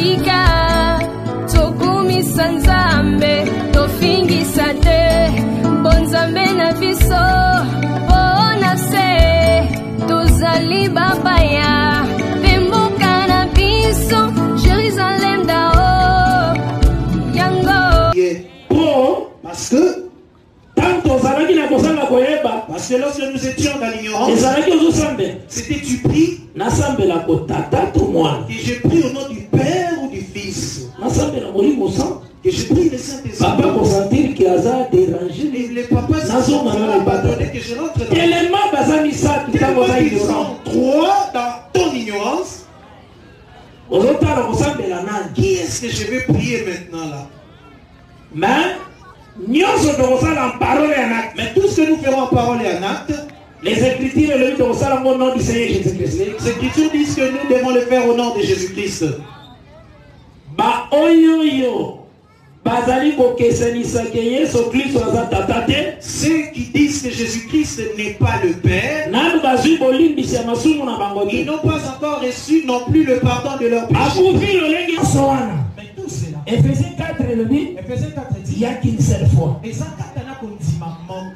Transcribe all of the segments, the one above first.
Tika Tokumi Sanzambe Tofingi Sate Bonzambe na biso Bona se Tozali babaya Pemboka na biso Jérusalem dao Yango Bon, parce que parce que lorsque nous étions dans l'ignorance, c'était tu pries que je prie au nom du Père ou du Fils, que je prie le Saint-Esprit. Et les papas sont pardonnés que je rentre dans ils sont trois dans ton ignorance. Qui est-ce que je vais prier maintenant là? Mais tout ce que nous ferons en parole et en acte, les Écritures disent que nous devons le faire au nom de Jésus-Christ. Ceux qui disent que Jésus-Christ n'est pas le Père, ils n'ont pas encore reçu non plus le pardon de leurs péchés. Mais tout cela, Éphésiens 4 dit, il n'y a qu'une seule foi.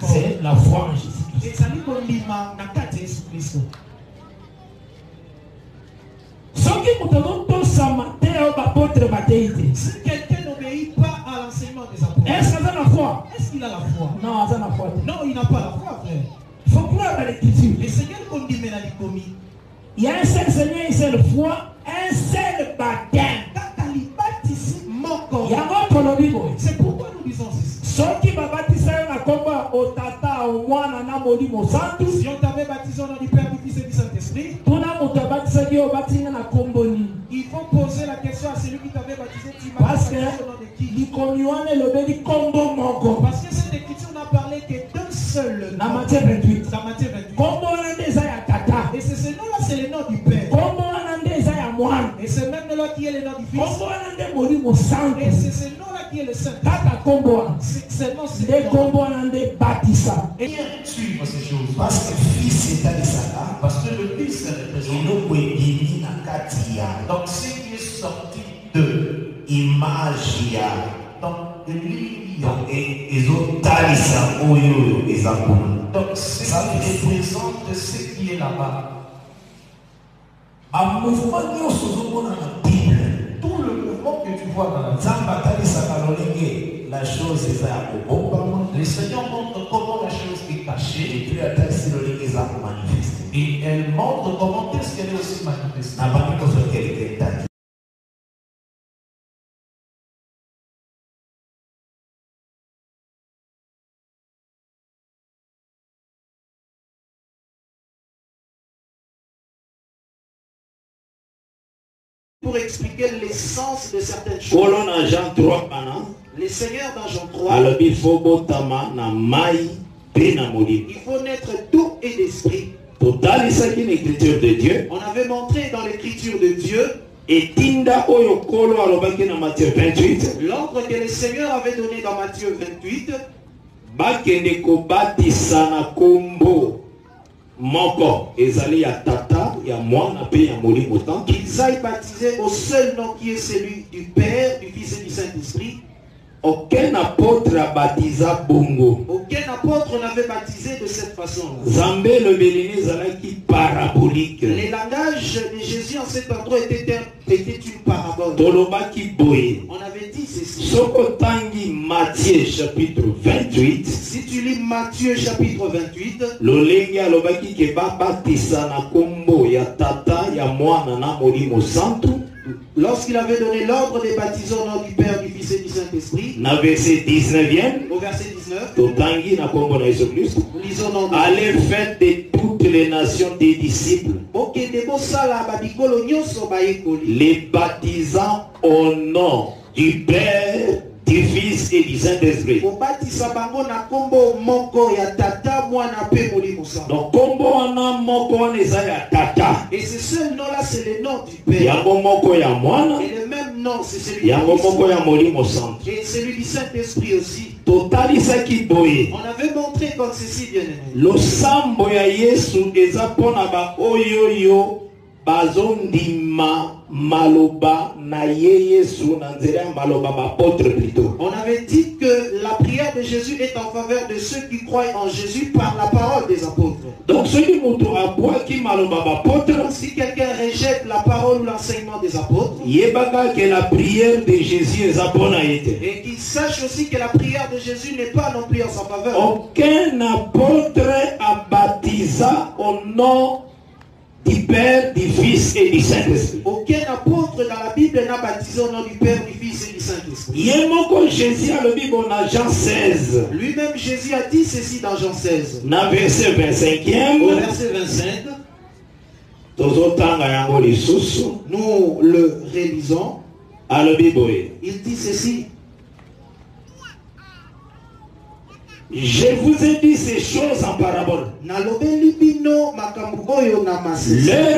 C'est la foi en Jésus-Christ. Si quelqu'un n'obéit pas à l'enseignement des apôtres, est-ce qu'il a la foi? Non, il n'a pas la foi, frère. Il faut croire dans l'écriture. Le Seigneur qu'on dit mais la commis. Il y a un seul Seigneur, une seule foi, un seul baptême. C'est pourquoi nous disons ceci. Si on t'avait baptisé au nom du Père, du Fils et du Saint-Esprit, il faut poser la question à celui qui t'avait baptisé. Tu m'as baptisé au nom de qui? Parce que cette écriture n'a parlé que d'un seul nom. Dans Matthieu 28. Et ce nom-là, c'est le nom du Père. Et c'est même le nom qui est le nom du Fils. Et c'est ce nom-là qui est le Saint. C'est non, c'est le nom. Et bien suivre ces choses. Parce que le Fils est à l'Isaka. Parce que le Fils est donc ce qui est sorti de Imagia. Donc donc ça représente ce qui est là-bas. Un mouvement tout le mouvement que tu vois dans la la chose est à le Seigneur montre comment la chose est cachée. Et puis la taxe et elle montre comment est-ce qu'elle est aussi manifestée. Pour expliquer l'essence de certaines choses. Le Seigneur dans Jean 3, il faut naître d'eau et d'esprit. On avait montré dans l'écriture de Dieu l'ordre que le Seigneur avait donné dans Matthieu 28. Qu'ils aillent baptiser au seul nom qui est celui du Père, du Fils et du Saint-Esprit. Aucun apôtre a baptisé bongo. Aucun apôtre n'avait baptisé de cette façon-là. Zambé le béliné zalaki parabolique. Les langages de Jésus en cet endroit étaient une parabole. Tolobaki boye. On avait dit ceci. Sokotangi Matthieu chapitre 28. Si tu lis Matthieu chapitre 28. Lolengi alobaki ke baptisa na kombo ya tata ya mwana na molimo santo. Lorsqu'il avait donné l'ordre de baptiser au nom du Père, du Fils et du Saint-Esprit, au verset 19, nous lisons allez faire de toutes les nations des disciples, les baptisant au nom du Père, du Fils et du Saint-Esprit. Donc, kombo wana moko wana eza ya tata. Et ce seul nom-là, c'est le nom du Père. Yango moko ya mwana. Et le même nom, c'est celui du Yango moko ya molimo santo. Et celui du Saint-Esprit aussi. Totalisaki boye. On avait montré comme ceci, bien aimé. Losambo ya Yesu eza pona ba oyoyo bazondima maloba na Yesu na nzela maloba apôtre plutôt. On avait dit que la prière de Jésus est en faveur de ceux qui croient en Jésus par la parole des apôtres. Donc celui moto aboa qui maloba apôtre, si quelqu'un rejette la parole ou l'enseignement des apôtres, yebaka que la prière de Jésus est abona été. Et qu'il sache aussi que la prière de Jésus n'est pas non plus en sa faveur. Aucun apôtre a baptisé au nom du Père, du Fils et du Saint-Esprit. Aucun apôtre dans la Bible n'a baptisé au nom du Père, du Fils et du Saint-Esprit. Jésus a le Bible dans Jean 16. Lui-même Jésus a dit ceci dans Jean 16. Dans verset 25e. Au verset 25. Nous le réalisons. Il dit ceci. Je vous ai dit ces choses en parabole. L'heure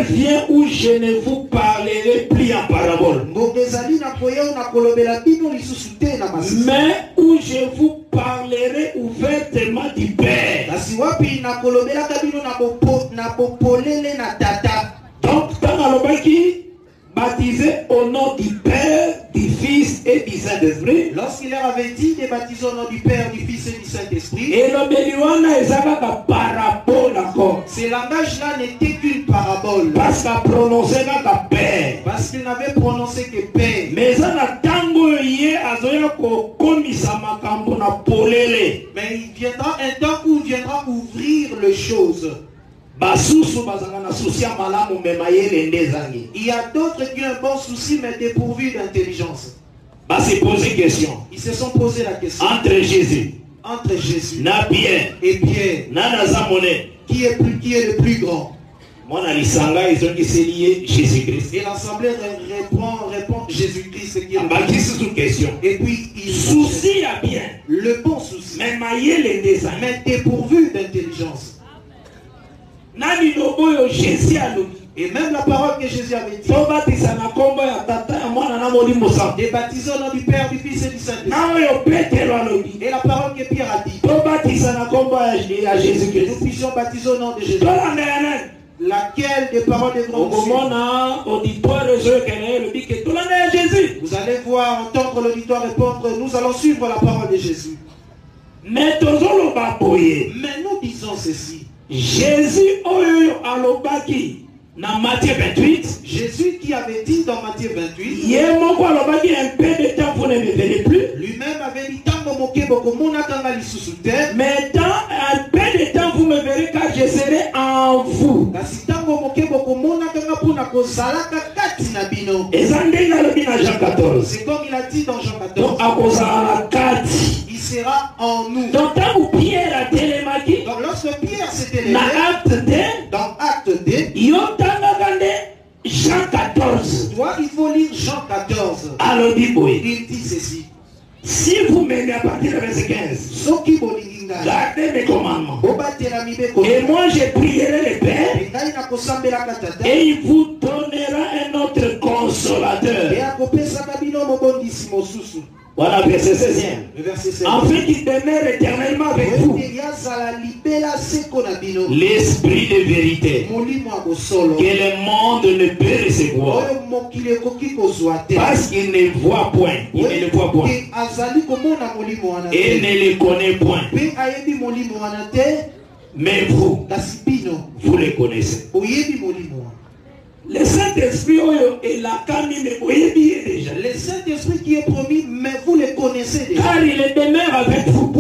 vient où je ne vous parlerai plus en parabole, mais où je vous parlerai ouvertement du Père. Donc, dans le baptisé au nom du Père, du Fils et du Saint-Esprit. Lorsqu'il leur avait dit de baptiser au nom du Père, du Fils et du Saint-Esprit, et le Béliwana est un parabole encore. Ce langage-là n'était qu'une parabole. Parce qu'il a prononcé la Père. Parce qu'il n'avait prononcé que Père. Mais il viendra un temps où il viendra ouvrir les choses. Il y a d'autres qui ont un bon souci mais dépourvus d'intelligence. Ils se sont posé la question. Entre Jésus et Pierre, qui est le plus grand? Jésus-Christ. Et l'assemblée répond Jésus-Christ qui est le plus grand. Question. Et puis il souci à bien. Le bon souci. Mais dépourvu d'intelligence. Et même la parole que Jésus avait dit, de baptiser au nom du Père, du Fils et du Saint-Esprit. Et la parole que Pierre a dit, nous puissions baptiser au nom de Jésus. Laquelle des paroles des grands vous allez voir, entendre l'auditoire répondre, nous allons suivre la parole de Jésus. Mais nous disons ceci. Jésus alobaki dans Matthieu 28. Jésus qui avait dit dans Matthieu 28. Un peu de temps vous ne me verrez plus. Lui-même avait dit mais dans un peu de temps vous me verrez car je serai en vous. Jean 14. C'est comme il a dit dans Jean 14. Il sera en nous. Donc lorsque Pierre s'était levé, dans Acte 2, Jean 14. Toi, il faut lire Jean 14. Alors, il dit ceci. Si vous m'aimez à partir du verset 15, gardez mes commandements. Et moi je prierai le Père et il vous donnera un autre consolateur. Voilà, verset 16e. Afin qu'il demeure éternellement avec vous. L'esprit de vérité que le monde ne peut recevoir. Parce qu'il ne voit point. Il ne le voit point. Et ne le connaît point. Mais vous le connaissez. Le Saint-Esprit est là quand il est déjà. Le Saint-Esprit qui est promis, mais vous le connaissez déjà. Car il demeure avec vous.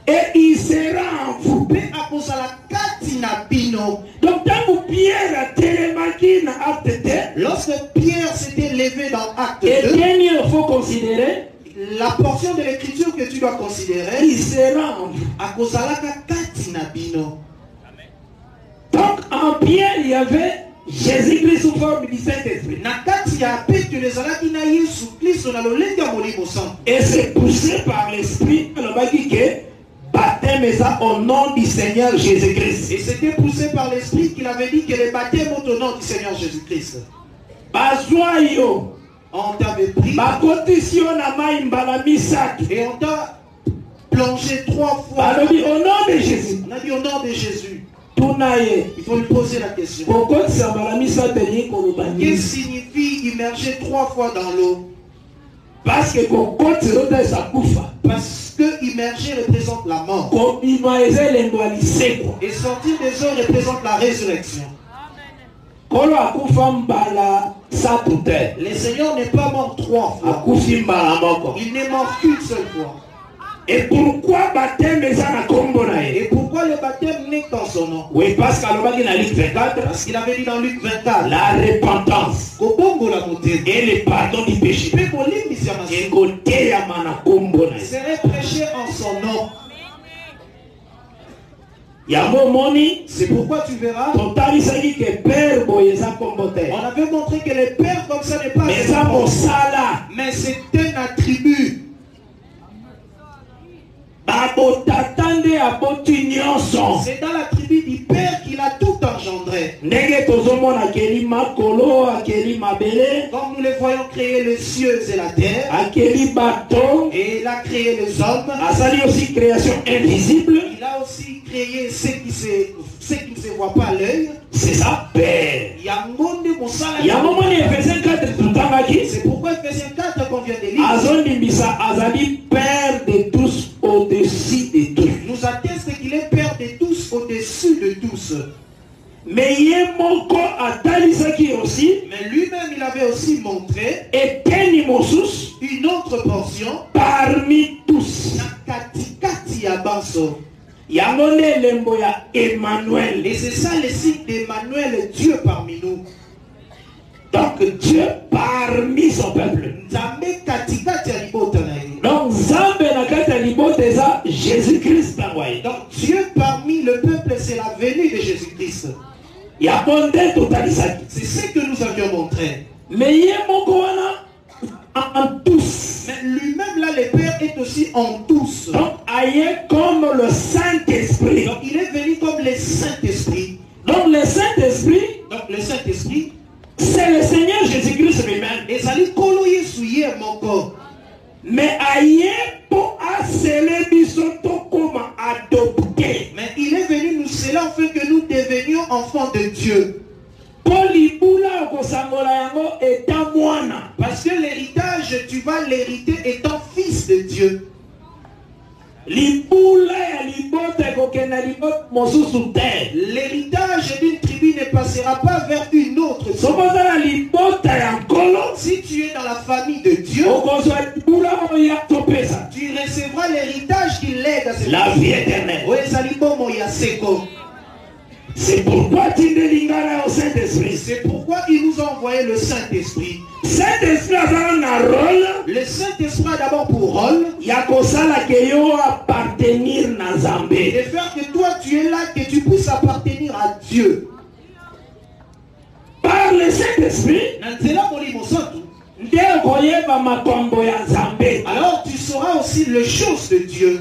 Et il sera en vous. Donc quand Pierre a télémarqué dans Acte 2, lorsque Pierre s'était levé dans Acte 2, et bien il faut considérer la portion de l'écriture que tu dois considérer, il sera en vous. Donc en Pierre il y avait Jésus-Christ sous forme du Saint-Esprit. Et c'est poussé par l'Esprit baptême ça au nom du Seigneur Jésus-Christ. Et c'était poussé par l'Esprit qu'il avait dit que le baptême au nom du Seigneur Jésus-Christ. On t'avait pris et on t'a plongé 3 fois. Au nom de Jésus. On a dit au nom de Jésus. Tu Il faut lui poser la question. Qu'est-ce que signifie immerger 3 fois dans l'eau? Parce que immerger représente la mort. Et sortir des eaux représente la résurrection. Le Seigneur n'est pas mort 3 fois. Il n'est mort qu'une seule fois. Et pourquoi baptême Et pourquoi le baptême n'est dans son nom? Oui, parce qu'il avait dit dans Luc 24 la repentance et le pardon du péché serait prêché en son nom. C'est pourquoi tu verras, on avait montré que les pères comme ça n'est pas mais c'est un attribut. C'est dans la tribu du Père qu'il a tout engendré. Comme nous les voyons créer les cieux et la terre, et il a créé les hommes, il a aussi créé ce qui ne se voit pas à l'œil. C'est ça, Père. C'est pourquoi Ephésiens 4 qu'on vient de lire Père de tous, au-dessus de tous. Nous atteste qu'il est Père de tous, au-dessus de tous. Mais lui-même il avait aussi montré une autre portion parmi tous. Et c'est ça le signe d'Emmanuel, Dieu parmi nous. Donc Dieu parmi son peuple. Donc Jésus-Christ. Donc Dieu parmi le peuple, c'est la venue de Jésus-Christ. C'est ce que nous avions montré. Mais en tous. Mais lui-même là, le Père est aussi en tous. Donc comme le Saint-Esprit. Donc il est venu comme le Saint-Esprit. Donc le Saint-Esprit. C'est le Seigneur Jésus-Christ lui-même. Et ça lui colloyer souillé mon corps. Mais pour sceller comme adopté. Mais il est venu nous sceller afin que nous devenions enfants de Dieu. Parce que l'héritage, tu vas l'hériter étant fils de Dieu. L'héritage d'une tribu ne passera pas vers une autre. Si tu es dans la famille de Dieu, tu recevras l'héritage qu'il lègue à ses la vie éternelle. C'est pourquoi c'est pourquoi il nous a envoyé le Saint-Esprit. Saint-Esprit a un rôle. Le Saint-Esprit a d'abord pour rôle de faire que toi tu es là, que tu puisses appartenir à Dieu. Par le Saint-Esprit, alors tu sauras aussi les choses de Dieu.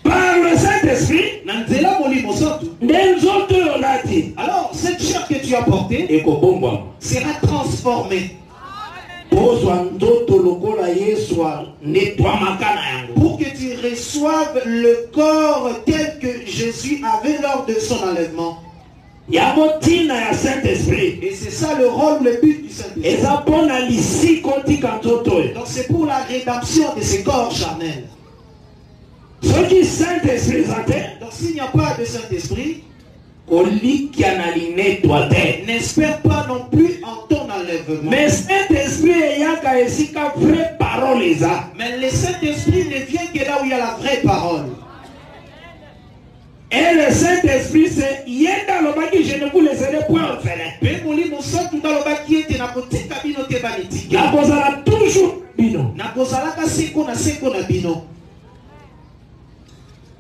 Par le Saint-Esprit, alors cette chair que tu as portée sera transformée. Pour que tu reçoives le corps tel que Jésus avait lors de son enlèvement. Et c'est ça le rôle, le but du Saint-Esprit. Donc c'est pour la rédemption de ces corps charnels. Donc s'il n'y a pas de Saint-Esprit, n'espère pas non plus en ton enlèvement. Mais le Saint-Esprit ne vient que là où il y a la vraie parole. Et le Saint-Esprit, c'est je ne vous laisserai point orphelin. Toujours bino.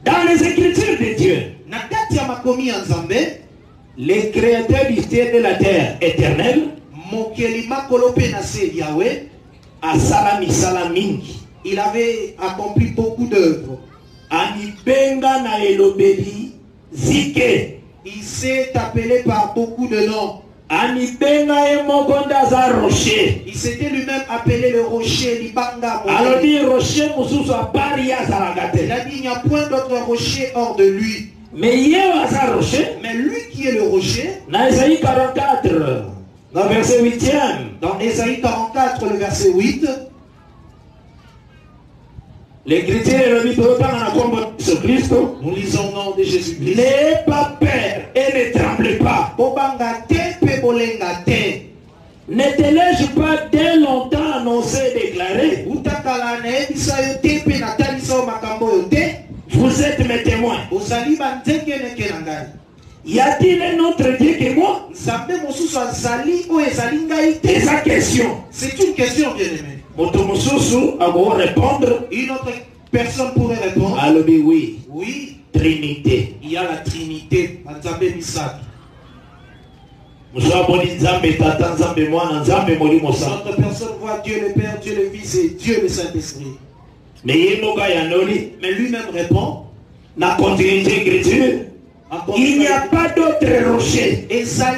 Dans les Écritures de Dieu, le Créateur du ciel et de la terre éternel, il avait accompli beaucoup d'œuvres. Il Il s'est appelé par beaucoup de noms. Il s'était lui-même appelé le rocher Libanga. Il a dit il n'y a point d'autre rocher hors de lui. Mais lui qui est le rocher, dans Ésaïe 44, dans verset 8e, dans Ésaïe 44, le verset 8, l'Écriture nous lisons au nom de Jésus-Christ. N'ayez pas peur et ne tremblez pas. N'étais-je pas dès longtemps annoncé et déclaré? Vous êtes mes témoins. Y a-t-il un autre Dieu que moi? C'est sa question. C'est une question, bien-aimé. Répondre. Une autre personne pourrait répondre. Oui. Oui. Trinité. Il y a la Trinité. Notre personne voit Dieu le Père, Dieu le Fils et Dieu le Saint-Esprit. Mais lui-même répond. La continuité écriture. Il n'y a pas d'autre rocher. Je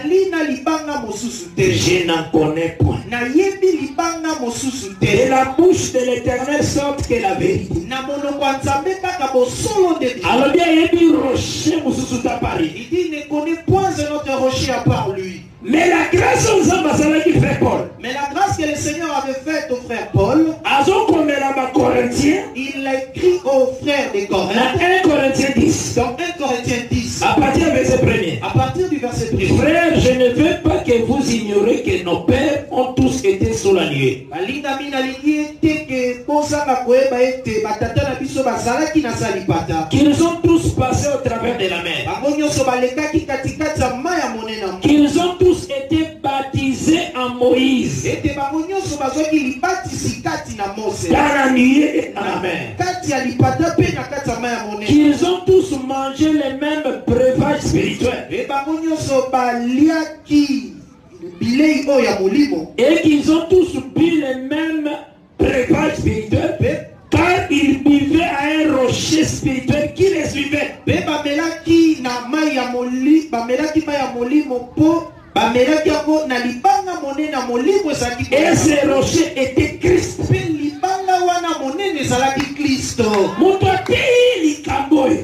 n'en connais point. De la bouche de l'Éternel sorte que la vérité. Alors bien, il y a un rocher il dit, il ne connaît point un autre rocher à part lui. Mais la grâce aux hommes, qui fait Paul. Mais la grâce que le Seigneur avait faite au frère Paul, il l'a écrit aux frères des Corinthiens. Dans 1 Corinthiens 10. Dans 1 Corinthiens 10. À partir du verset 1er. À partir du verset 1er. Frères, je ne veux pas que vous ignorez que nos pères ont tous été sous la nuée. Qu'ils ont tous passé au travers de la mer. Qu'ils ont tous été baptisés en Moïse. Dans la nuée et dans la mer. Qu'ils ont tous mangé les mêmes breuvages spirituels. Et qu'ils ont tous bu les mêmes breuvages spirituels. Car ils buvaient à un rocher spirituel qui les suivait. Et ce rocher était Christ.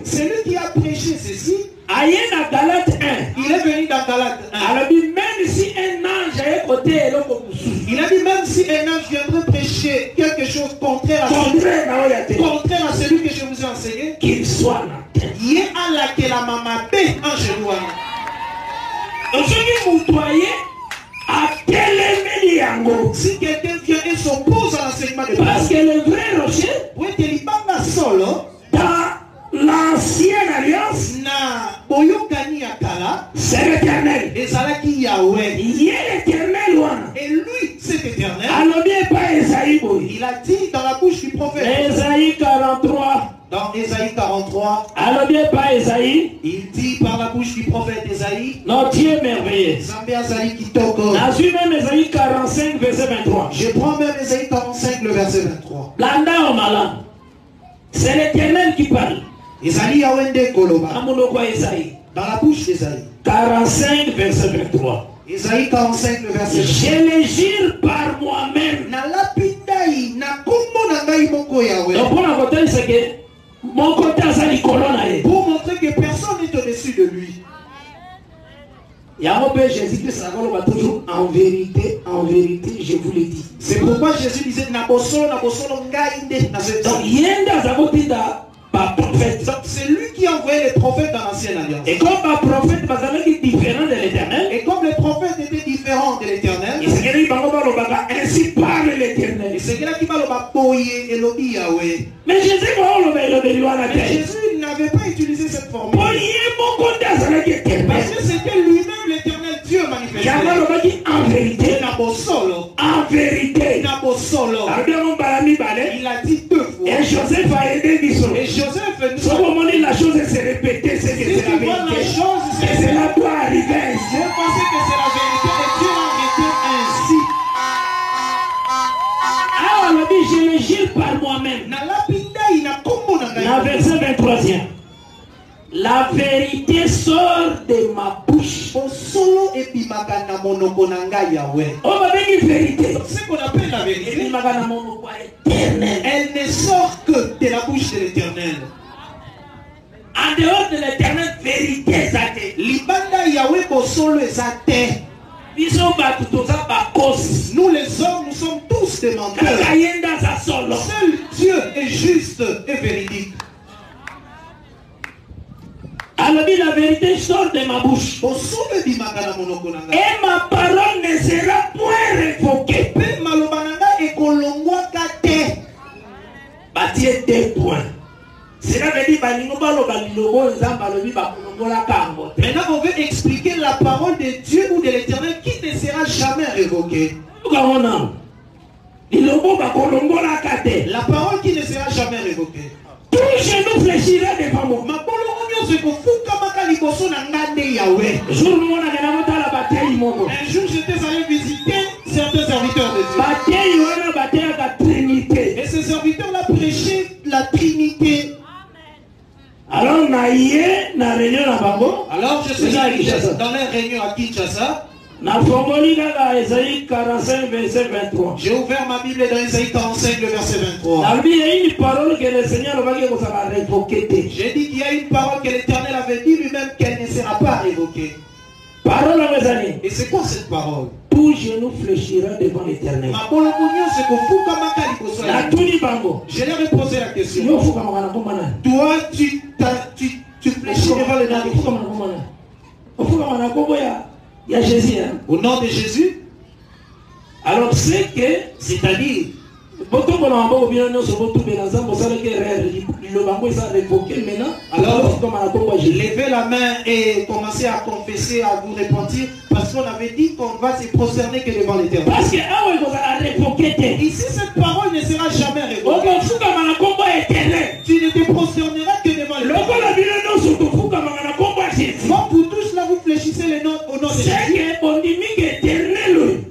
Celui qui a prêché ceci, il est venu dans Galate 1. Même si un ange est côté, il a dit même si un ange viendrait prêcher quelque chose contraire à celui que je vous ai enseigné, qu'il soit là. Il est à la que la maman paie en genou. Si quelqu'un vient et s'oppose à l'enseignement de parce que le vrai rocher, dans l'ancienne alliance, c'est l'Éternel. Il est l'éternel. Et lui, c'est éternel. Il a dit dans la bouche du prophète. Ésaïe 43. Dans Ésaïe 43. Il dit par la bouche du prophète Ésaïe. Notre Dieu est merveilleux. Même Ésaïe 45, verset 23. Je prends même Ésaïe 45, le verset 23. C'est l'Éternel qui parle. Ésaïe Awende Koloba. Dans la bouche d'Ésaïe. 45, verset 23. Ésaïe 45, le verset 23. Je les jure par moi-même. Donc pour la côté, c'est que mon côté a sa colonne. Pour montrer que personne n'est au-dessus de lui. Jésus-Christ toujours en vérité, je vous l'ai dit. C'est pourquoi Jésus disait c'est lui qui a envoyé les prophètes dans l'ancienne alliance. Et comme un prophète différent de l'Éternel, et comme les prophètes étaient différents de l'Éternel, ainsi parle l'Éternel. Mais Jésus n'avait pas utilisé cette formule. Parce que c'était lui-même l'Éternel Dieu manifesté. En vérité, il a dit deux fois. Et Joseph a aidé Bisson. Et Joseph la chose s'est répétée, c'est que c'est la vérité. Et cela doit arriver ainsi. Vous pensez que c'est la vérité et Dieu a été ainsi. Alors on dit, je le jure par moi-même. La verset 23e. La vérité sort de ma bouche. epimaka na monoko na ngai Yahweh. Ce qu'on appelle la vérité, Elle ne sort que de la bouche de l'Éternel. en dehors de l'éternelle vérité, Libanda Yahweh bosolo ezate. Nous les hommes, nous sommes tous des menteurs. Seul Dieu est juste et véridique. Alors la vérité sort de ma bouche. Et ma parole ne sera point révoquée. Bâtir 2 points. Cela veut dire maintenant on veut expliquer la parole de Dieu ou de l'Éternel qui ne sera jamais révoquée. La parole qui ne sera jamais révoquée. Tout genou fléchira devant moi. Un jour j'étais allé visiter certains serviteurs de Dieu. Et ces serviteurs-là prêchaient la Trinité. Alors je suis allé dans les réunions à Kinshasa. J'ai ouvert ma Bible dans Isaïe 45, le verset 23. J'ai dit qu'il y a une parole que l'Éternel avait dit lui-même qu'elle ne sera pas révoquée. Et c'est quoi cette parole? Tout genou fléchira devant l'Éternel. Je leur ai posé la question. Toi, tu fléchis devant l'Éternel. Au nom de Jésus. Alors c'est que, c'est-à-dire, alors, levez la main et commencez à confesser, à vous repentir, parce qu'on avait dit qu'on va se prosterner que devant l'Éternel. Parce que ici, cette parole ne sera jamais révoquée. Tu ne te prosterneras que devant l'Éternel. Quand vous tous là, vous fléchissez le nom au nom de Jésus.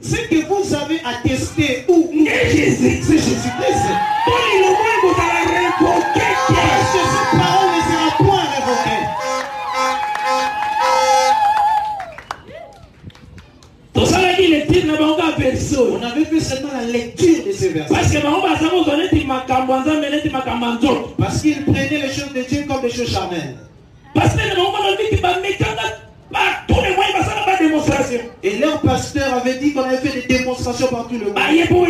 C'est que vous avez attesté où c'est Jésus-Christ. Parce que cette parole ne sera point révoquée. On avait fait seulement la lecture de ces versets. Parce qu'ils prenaient les choses de Dieu comme des choses charnelles. Et leur pasteur avait dit qu'on avait fait des démonstrations par tout le monde.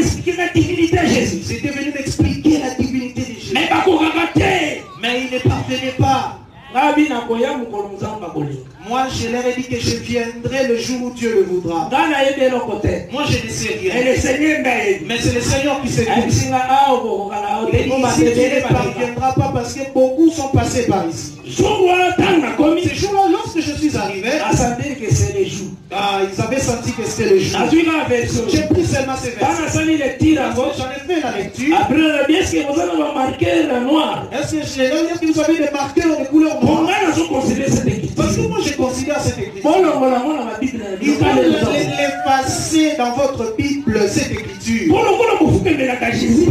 C'était venu m'expliquer la divinité de Jésus. Mais il ne parvenait pas. Moi je leur ai dit que je viendrai le jour où Dieu le voudra. Moi je ne sais rien. Mais c'est le Seigneur qui sait tout. Il ne parviendra pas parce que beaucoup sont passés par ici. Ce jour-là, lorsque je suis arrivé, ils avaient senti que c'était le jour. J'ai pris seulement ces versets. J'en ai fait la lecture. Est-ce que vous avez des marqueurs de couleur noire? Parce que moi je considère cette écriture. Il faut l'effacer dans votre Bible, cette écriture.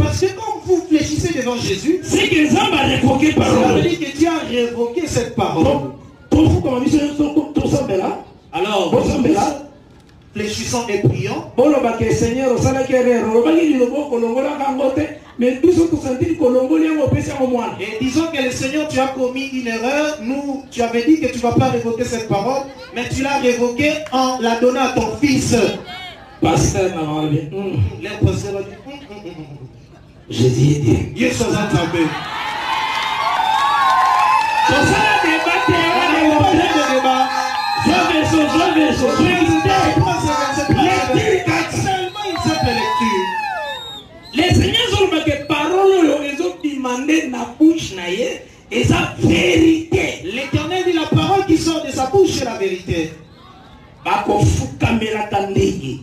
Parce que quand vous fléchissez devant Jésus, ça veut dire que Dieu a révoqué cette parole. Alors, fléchissons et prions. Et disons que le Seigneur, tu as commis une erreur. Nous, tu avais dit que tu ne vas pas révoquer cette parole, mais tu l'as révoquée en la donnant à ton fils. Pasteur, Jésus est dit. Yes, les seigneurs ont que parole ils ont demandé na bouche naie et sa vérité. L'Éternel dit la parole qui sort de sa bouche est la vérité.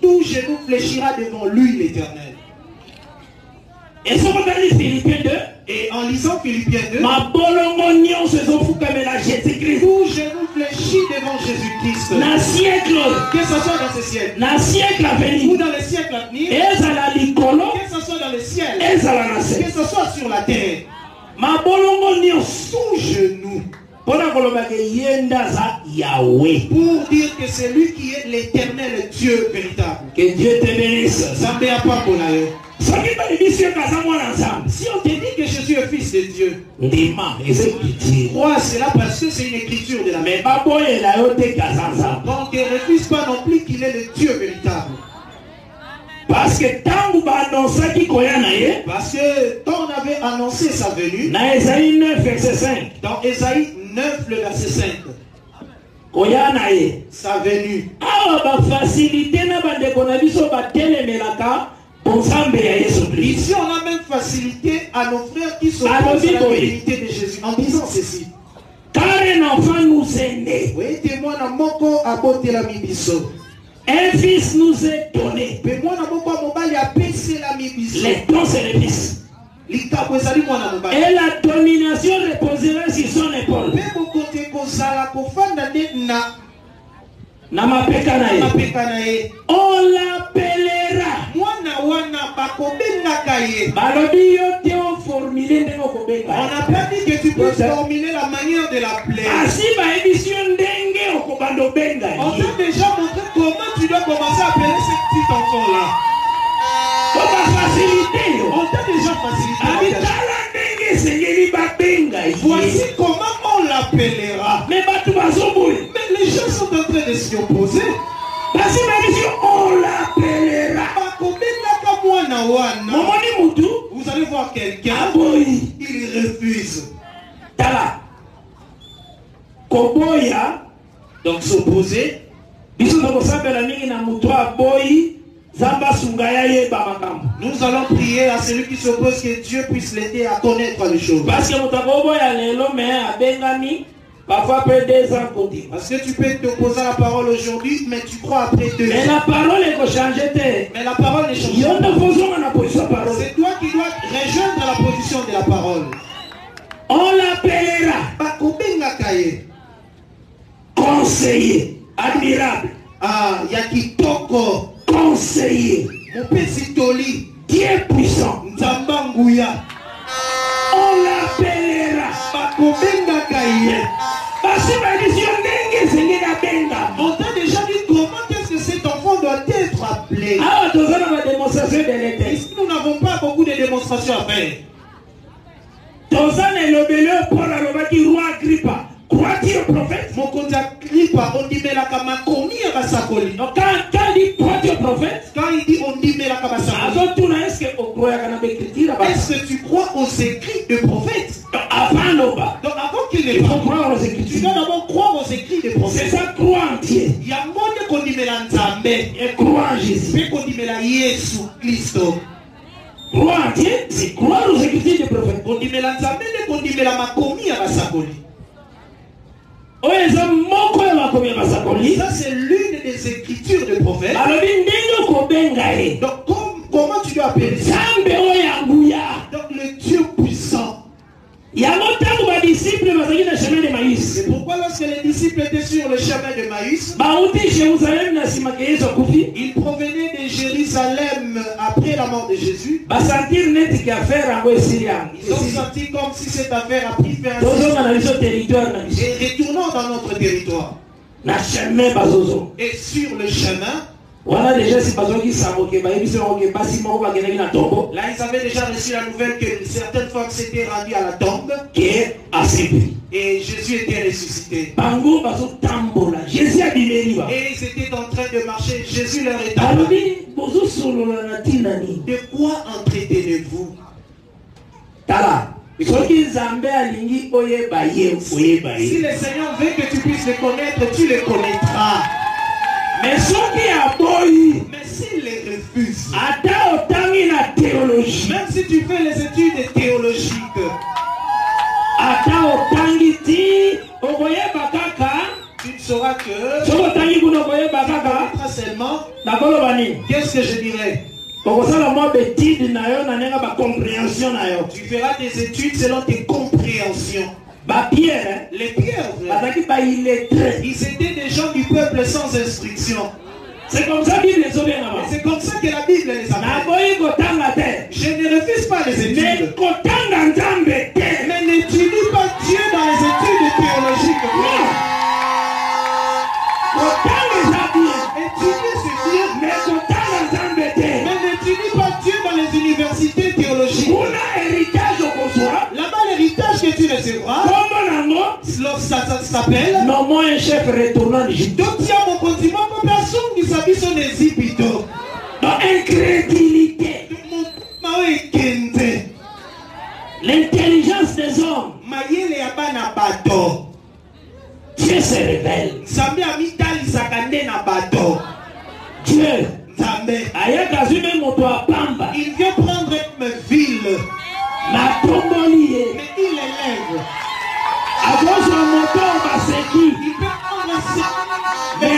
Tout genou fléchira devant lui, l'Éternel. Et ça va dire Philippiens 2. Et en lisant Philippiens 2, ma bolongo se sont foukamela Jésus-Christ. Tout genou fléchit devant Jésus-Christ. Na siècle. Que ce soit dans ce siècle. Na siècle à venir. Ou dans les siècles à venir. Et ça la licolo. Que ce soit dans le ciel. Et ça la nase. Que ce soit sur la terre. Ma bolongo tout genou Pour dire que c'est lui qui est l'éternel Dieu véritable. Que Dieu te bénisse. Si on te dit que Jésus est fils de Dieu, crois cela parce que c'est une écriture de la même. Donc ne refuse pas non plus qu'il est le Dieu véritable. Parce que quand on avait annoncé sa venue, dans Ésaïe 9, verset 5, dans Ésaïe 9, le verset 5, sa venue. Ici, on a même facilité à nos frères qui sont dans la divinité de Jésus en disant ceci. Car un enfant nous est né. Un fils nous est donné. Les dons c'est les fils. Et la domination reposera sur son épaule. On l'appellera. On a pas dit que tu peux formuler la manière de l'appeler. On t'a déjà montré comment tu dois commencer à appeler ce petit enfant-là. On t'a déjà facilité. Voici comment on l'appellera. Mais les gens sont en train de s'y opposer. On l'appellera. Vous allez voir quelqu'un, il refuse. Tala. Koboya. Donc s'opposer. Nous allons prier à celui qui s'oppose que Dieu puisse l'aider à connaître les choses. Parce que parfois après 2 ans. Parce que tu peux t'opposer à la parole aujourd'hui, mais tu crois après 2 ans. Mais la parole est changée. Mais la parole est changée. C'est toi qui dois rejoindre la position de la parole. On l'appellera conseiller, admirable. Ah, Yakitoko. Conseiller. Mon Pesitoli. Dieu puissant. Nzambanguya. On l'appellera. On t'a déjà dit comment est-ce que cet enfant doit être appelé. Ici, nous n'avons pas beaucoup de démonstrations à faire. Crois-tu au prophète? Mon compte Agrippa, on dit mais la kamakomi à Basakoli. Donc quand il dit crois-tu au prophète? Quand il dit on dit mais la kamasakoli. Est-ce que tu crois aux écrits de prophètes? Donc avant qu'il ne croire aux écrits. Tu dois d'abord croire aux écrits de prophètes. C'est ça, croire entier. Il y a moins de qu'on dit mais la Nzambe. Et croire en Jésus. Mais qu'on dit mais la Jésus Christ. Croire entier, c'est croire aux écrits de prophètes. On dit mais la Nzambe, qu'on dit mais la makomi à Basakoli. Ça c'est l'une des écritures de prophètes. Donc comment tu dois appeler ça? Donc le Dieu puissant. C'est pourquoi lorsque les disciples étaient sur le chemin de Maïs, ils provenaient de Jérusalem après la mort de Jésus. Ils ont senti comme si cette affaire a pris fin et retournant dans notre territoire. Et sur le chemin, voilà déjà si pas qui là ils avaient déjà reçu la nouvelle que certaines femmes s'étaient rendues à la tombe et Jésus était ressuscité. Jésus a et ils étaient en train de marcher. Jésus leur est dit, de quoi entretenez-vous? Si le Seigneur veut que tu puisses le connaître, tu le connaîtras. Mais s'il les refuse, même si tu fais les études théologiques, tu ne sauras que seulement, qu'est-ce que je dirais? Tu feras des études selon tes compréhensions. Les pierres, ils étaient des gens du peuple sans instruction. C'est comme ça que c'est comme ça que la Bible les appelle. Je ne refuse pas les études. Mais n'étudie pas Dieu dans les études de théologie. s'appelle Nommons un chef retournant d'Égypte. Dans incrédulité. L'intelligence des hommes. Dieu se révèle. Dieu. Il vient prendre une ville. Mais il élève. Il peut prendre mais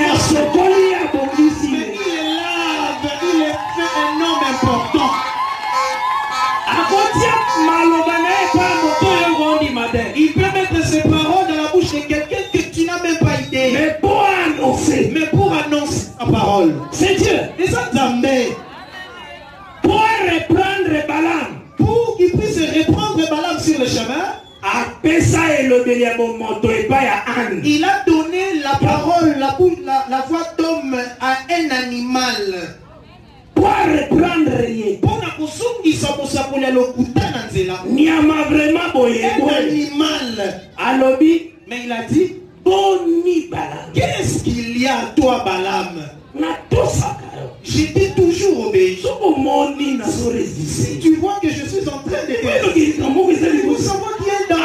il élève. Il est fait un homme important. Il peut mettre ses paroles dans la bouche de quelqu'un que tu n'as même pas idée. Mais pour annoncer la parole. C'est Dieu. Et ça t'amène. Pour reprendre Balaam. Pour qu'il puisse reprendre Balaam sur le chemin. Il a donné la parole, la voix d'homme à un animal. Pour reprendre pour vraiment un animal. Mais il a dit, qu'est-ce qu'il y a à toi, Balaam? Je t'ai toujours obéi. Si tu vois que je suis en train de nous savons qui est dans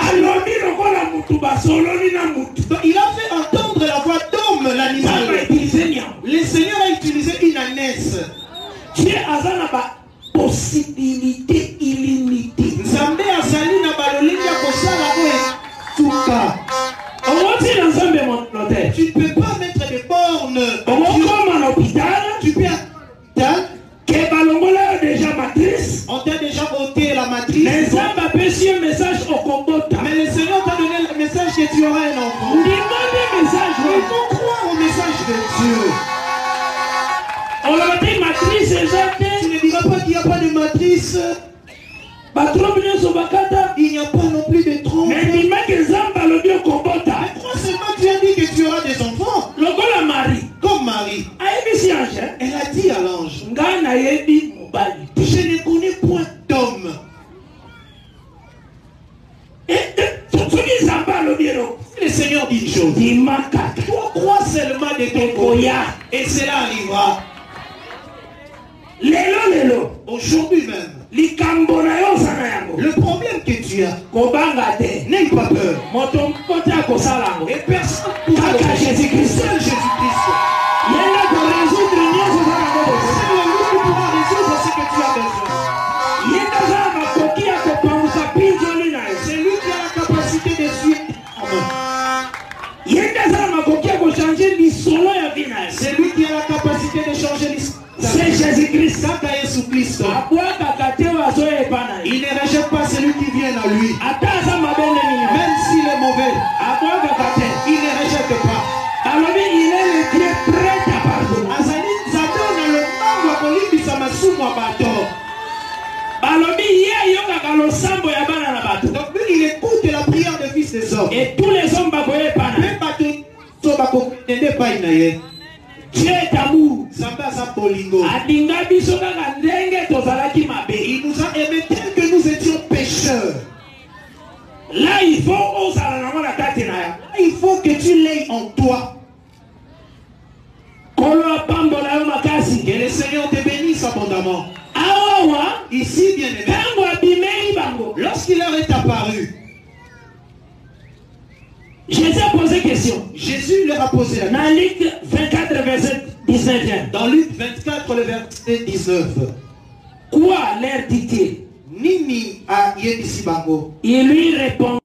il a fait entendre la voix d'homme, l'animal. Le Seigneur a utilisé une ânesse. Dieu a une possibilité illimitée. Nzambe azali na balolingi ya kosala oyo tuka. Tu ne peux pas mettre des bornes. Tu peux on t'a déjà ôté la matrice. Mais le Seigneur t'a donné le message que tu auras un enfant. Il faut croire au message de Dieu. Tu ne diras pas qu'il n'y a pas de matrice. Il n'y a pas non plus de trompe. Mais crois seulement tu as dit que tu auras des enfants. Comme Marie. Elle a dit à l'ange, je ne connais point d'homme. Le Seigneur dit une chose. Toi crois seulement de ton côté. Et cela arrivera. Aujourd'hui même. Le problème que tu as, n'aie pas peur. Et personne ne pourra Jésus-Christ. Seul Jésus-Christ. C'est lui qui pourra résoudre ce que tu as besoin. C'est lui qui a la capacité de suivre. C'est lui qui a la capacité de changer l'histoire. C'est Jésus-Christ. Il ne rejette pas celui qui vient à lui. Même s'il est mauvais, il ne rejette pas. Il est le Dieu prêt à pardonner. Donc lui, il écoute la prière des fils des hommes. Et tous les hommes Dieu est amour. Il nous a aimés tel que nous étions pécheurs. Là, il faut que tu l'aies en toi. Que le Seigneur te bénisse abondamment. Ici, bien aimé, lorsqu'il leur est apparu, Jésus a posé question. Jésus leur a posé la question. Dans Luc 24, verset 19. Dans Luc 24, le verset 19. Quoi leur dit-il? Nini a yedisi bango. Il lui répond.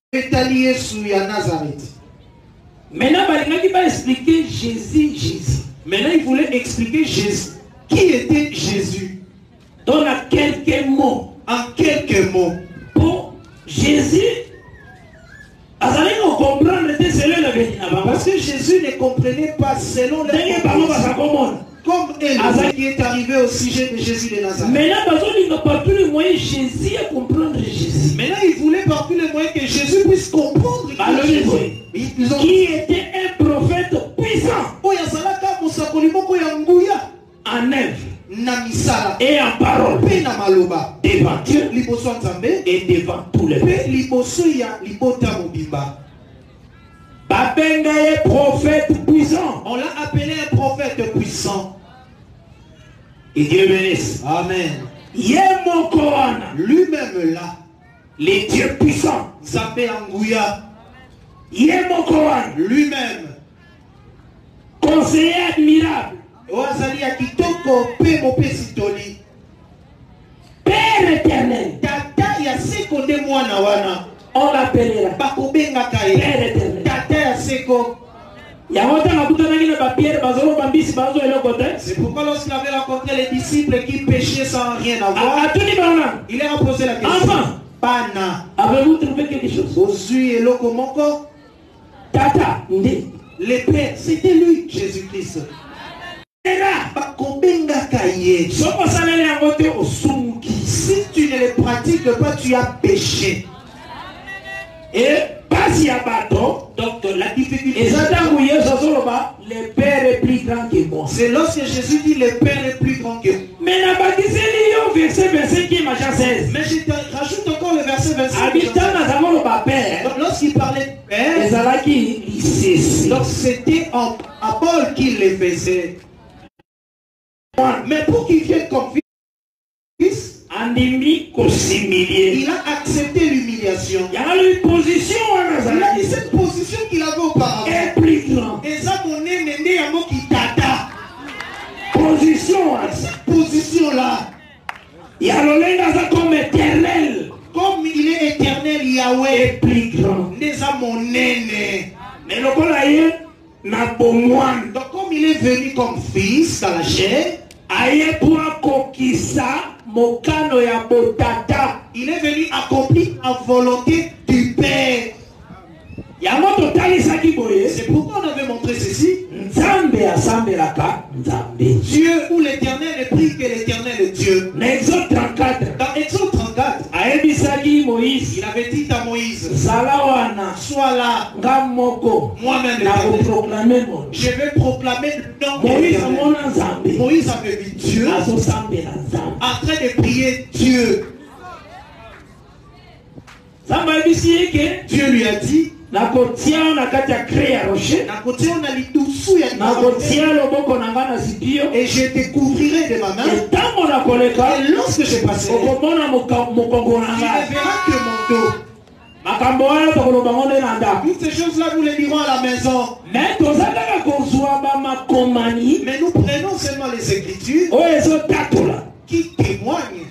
Maintenant, il va expliquer Jésus. Maintenant, il voulait expliquer Jésus. Qui était Jésus? Dans quelques mots. En quelques mots. Pour Jésus, parce que Jésus ne comprenait pas selon les comme elle qui est arrivé au sujet de Jésus de Nazareth. Maintenant, par tous les moyens, Jésus à comprendre Jésus. Maintenant, il voulait par tous les moyens que Jésus puisse comprendre qui était un prophète puissant en œuvre et en parole devant Dieu et devant tous les peuples. prophète puissant. On l'a appelé un prophète puissant. Et Dieu bénisse. Amen. Lui-même là, les dieux puissants. Zambé Angouya. Lui-même. Conseiller admirable. Oazali Akitoko Pe Mope Sitoli. Père éternel. Tata ya seko de mwana wana. On l'appellera Bakobenga kaye. Père éternel. Tata ya seko. C'est pourquoi lorsqu'il avait rencontré les disciples qui péchaient sans rien avoir, il leur a posé la question. Pana. Avez-vous trouvé quelque chose? Ozui et Lokomoko. Tata. Le Père, c'était lui, Jésus-Christ. Si tu ne les pratiques pas, tu as péché. Et pas si à bateau. Donc la difficulté. Le Père est plus grand que moi. C'est lorsque Jésus dit le Père est plus grand que moi. Mais la verset 25 qui est 16. Mais je te rajoute encore le verset 25. Donc lorsqu'il parlait de Père, donc c'était à Paul qu'il le faisait. Mais pour qu'il vienne comme fils, il a accepté l'humiliation. Il y a une position. Il a dit cette position qu'il avait auparavant. Est plus grand. Et ça, mon aîné, un mot qui tata. Position. Cette position-là. Il y a le comme éternel. Comme il est éternel, Yahweh est plus grand. Déjà mon aîné. Mais le col n'a pas moins. Donc comme il est venu comme fils dans la chair, il est venu accomplir la volonté du Père. C'est pourquoi on avait montré ceci. Dieu ou l'éternel est plus que l'éternel est Dieu. Dans Exode 34, il avait dit à Moïse, sois là, moi-même je vais proclamer le nom de l'éternel. Moïse avait vu Dieu en train de prier Dieu. Dieu lui a dit, et je te couvrirai de ma main. Et lorsque je passerai, tu ne verras que mon dos. Toutes ces choses-là, nous les dirons à la maison. Mais nous prenons seulement les Écritures qui témoignent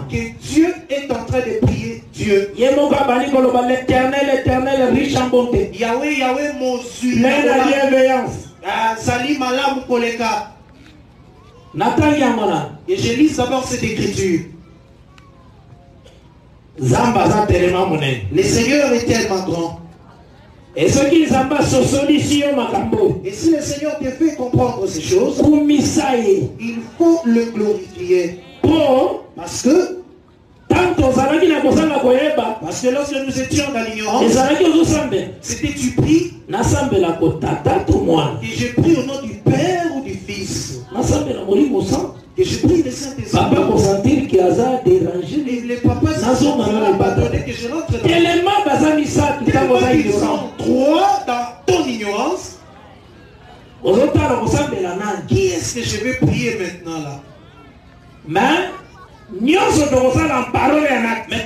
que Dieu est en train de prier Dieu. L'éternel riche en bonté. Yahweh, Yahweh, mon Dieu. La bienveillance. Salim Malam Koleka. Et je lis d'abord cette écriture. Le Seigneur est tellement grand. Et si le Seigneur te fait comprendre ces choses, il faut le glorifier. Parce que lorsque nous étions dans l'ignorance, c'était tu pries et je prie au nom du Père ou du Fils. Et je prie le Saint-Esprit. Et les papas sont pardonnés que je rentre dans ils sont trois dans ton ignorance. Qui est-ce que je vais prier maintenant là? Mais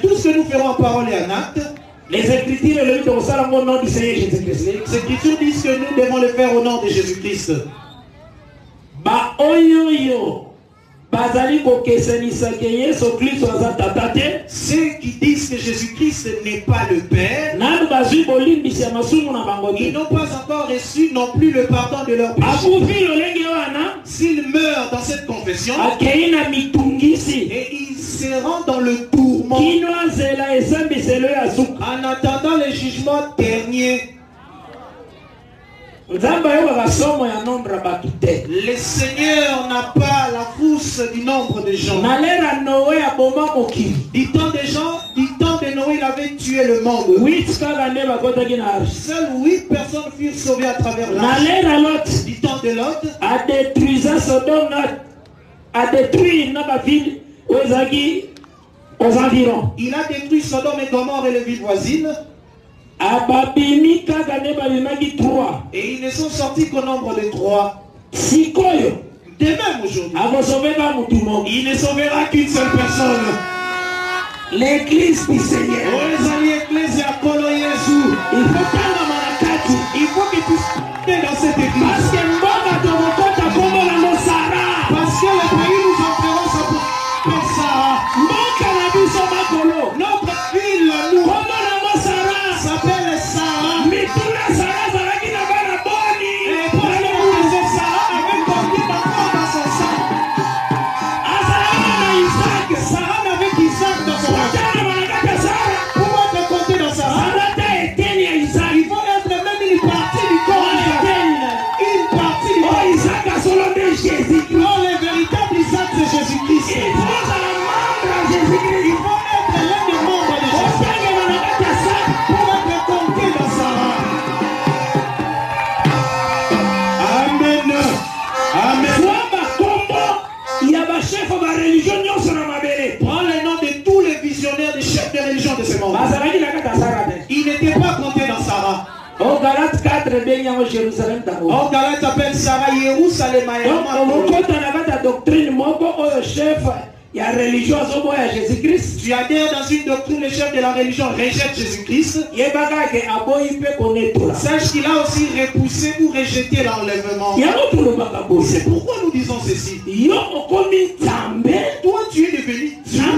tout ce que nous ferons en parole et en acte, les Écritures disent que nous devons le faire au nom de Jésus-Christ. Ceux qui disent que Jésus-Christ n'est pas le Père, ils n'ont pas encore reçu non plus le pardon de leurs péchés. S'ils meurent dans cette confession, et ils seront dans le tourment en attendant le jugement dernier. Le Seigneur n'a pas la force du nombre de gens. Du temps de Noé, il avait tué le monde. Seules 8 personnes furent sauvées à travers l'arche. Du temps de Lot, a détruit notre ville aux environs. Il a détruit Sodome et Gomorrhe et les villes voisines. Et ils ne sont sortis qu'au nombre de 3. De même aujourd'hui, il ne sauvera qu'une seule personne. L'église du Seigneur. Il faut que tu sois dans cette église. Parce que le pays nous enverrons ça pour Sarah. Notre ville, nous, s'appelle Sarah. Et pour les raisons, Sarah avait porté d'enfant dans son sein. Sarah n'avait qu'Isaac dans son sein. Pour être compté dans sa sein, il faut être même une partie du corps. Une partie du corps. Non, le véritable Isaac, c'est Jésus-Christ. Il faut être l'un des membres de Jésus pour être compté dans Sarah. Amen. Amen. Prends le nom de tous les visionnaires des chefs de religion de ce monde. Ils n'étaient pas comptés dans Sarah. Au Galate 4, Au Galate appelle Sarah Jérusalem. Tu adhères dans une doctrine, le chef de la religion rejette Jésus-Christ. Sache qu'il a aussi repoussé ou rejeté l'enlèvement. C'est pourquoi nous disons ceci. Toi, tu es devenu Dieu sur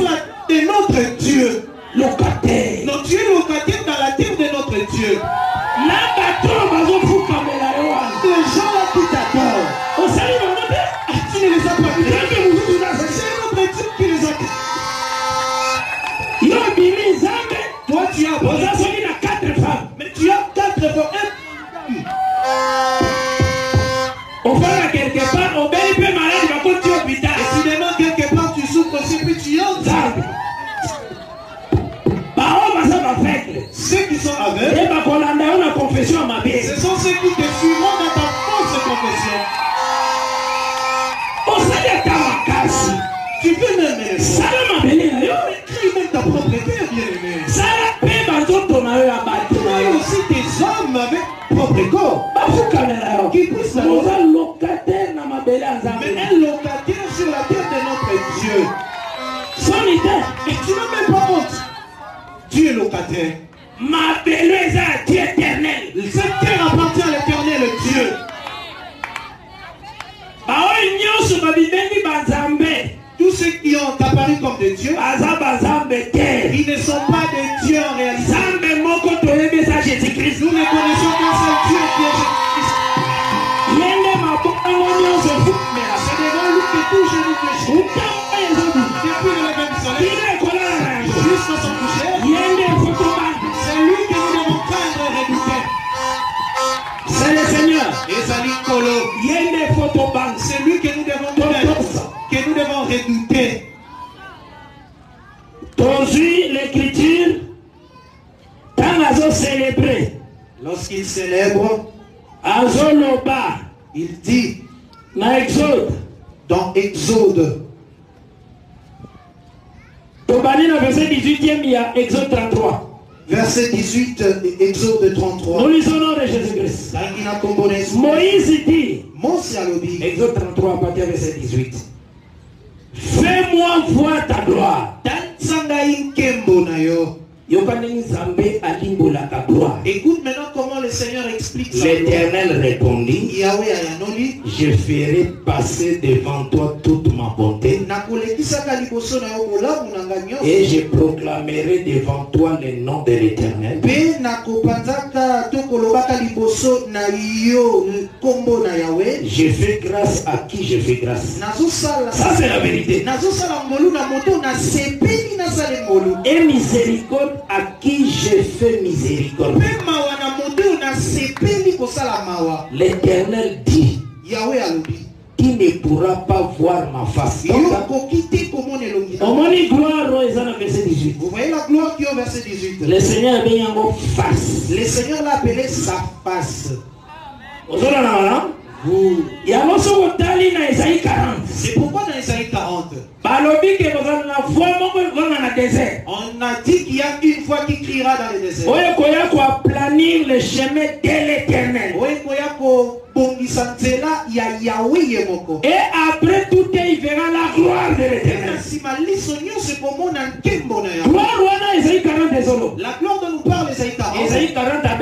la terre de notre Dieu. Locataire. Non, tu es locataire dans la terre de notre Dieu. Les gens là qui t'adorent, tu ne les as pas vus. C'est notre Dieu qui les a. Toi, tu as 4 femmes. Mais tu as 4 femmes. On va quelque part, on peut malade, il va continuer au hôpital. Et si demain quelque part tu souffres aussi, puis tu entres. Ceux qui sont aveugles, ce sont ceux qui te suivront dans ta fausse confession. Tu peux même écrire même ta propre terre, bien-aimé. Et aussi des hommes avec propre corps qui puissent la voir. Mais un locataire sur la terre de notre Dieu. Et tu n'as même pas honte. Tu es locataire. Dieu éternel. Cette terre appartient à l'éternel Dieu. Tous ceux qui ont apparu comme des dieux, ils ne sont pas des dieux en réalité. Nous ne connaissons qu'un seul Dieu qui est Jésus-Christ. C'est devant lui que tout genou fléchit. Depuis le lever du soleil jusqu'à son coucher, c'est lui que nous devons craindre et redouter. C'est le Seigneur. Et Zalikolo, c'est lui que nous devons craindre, que nous devons redouter. L'écriture, lorsqu'il célèbre, il dit dans Exode, verset 18e, il y a Exode 33. Verset 18, Exode 33. Nous lisons le nom de Jésus-Christ. Moïse dit, Exode 33, à partir du verset 18. Fais-moi voir ta gloire. Écoute maintenant comment le Seigneur explique ça. L'Éternel répondit, je ferai passer devant toi toute ma bonté et je proclamerai devant toi le nom de l'Éternel. Je fais grâce à qui je fais grâce. Ça c'est la vérité. Et miséricorde à qui je fais miséricorde. L'Éternel dit, qui ne pourra pas voir ma face. Vous voyez la gloire qui est au verset 18. Le Seigneur est en face. Le Seigneur l'a appelé sa face. C'est pourquoi dans Isaïe 40, on a dit qu'il y a une fois qui criera dans le désert. Planir le chemin de l'Éternel. Et après tout, il verra la gloire de l'Éternel. La gloire dont nous parle Esaïe 40. Esaïe 40 a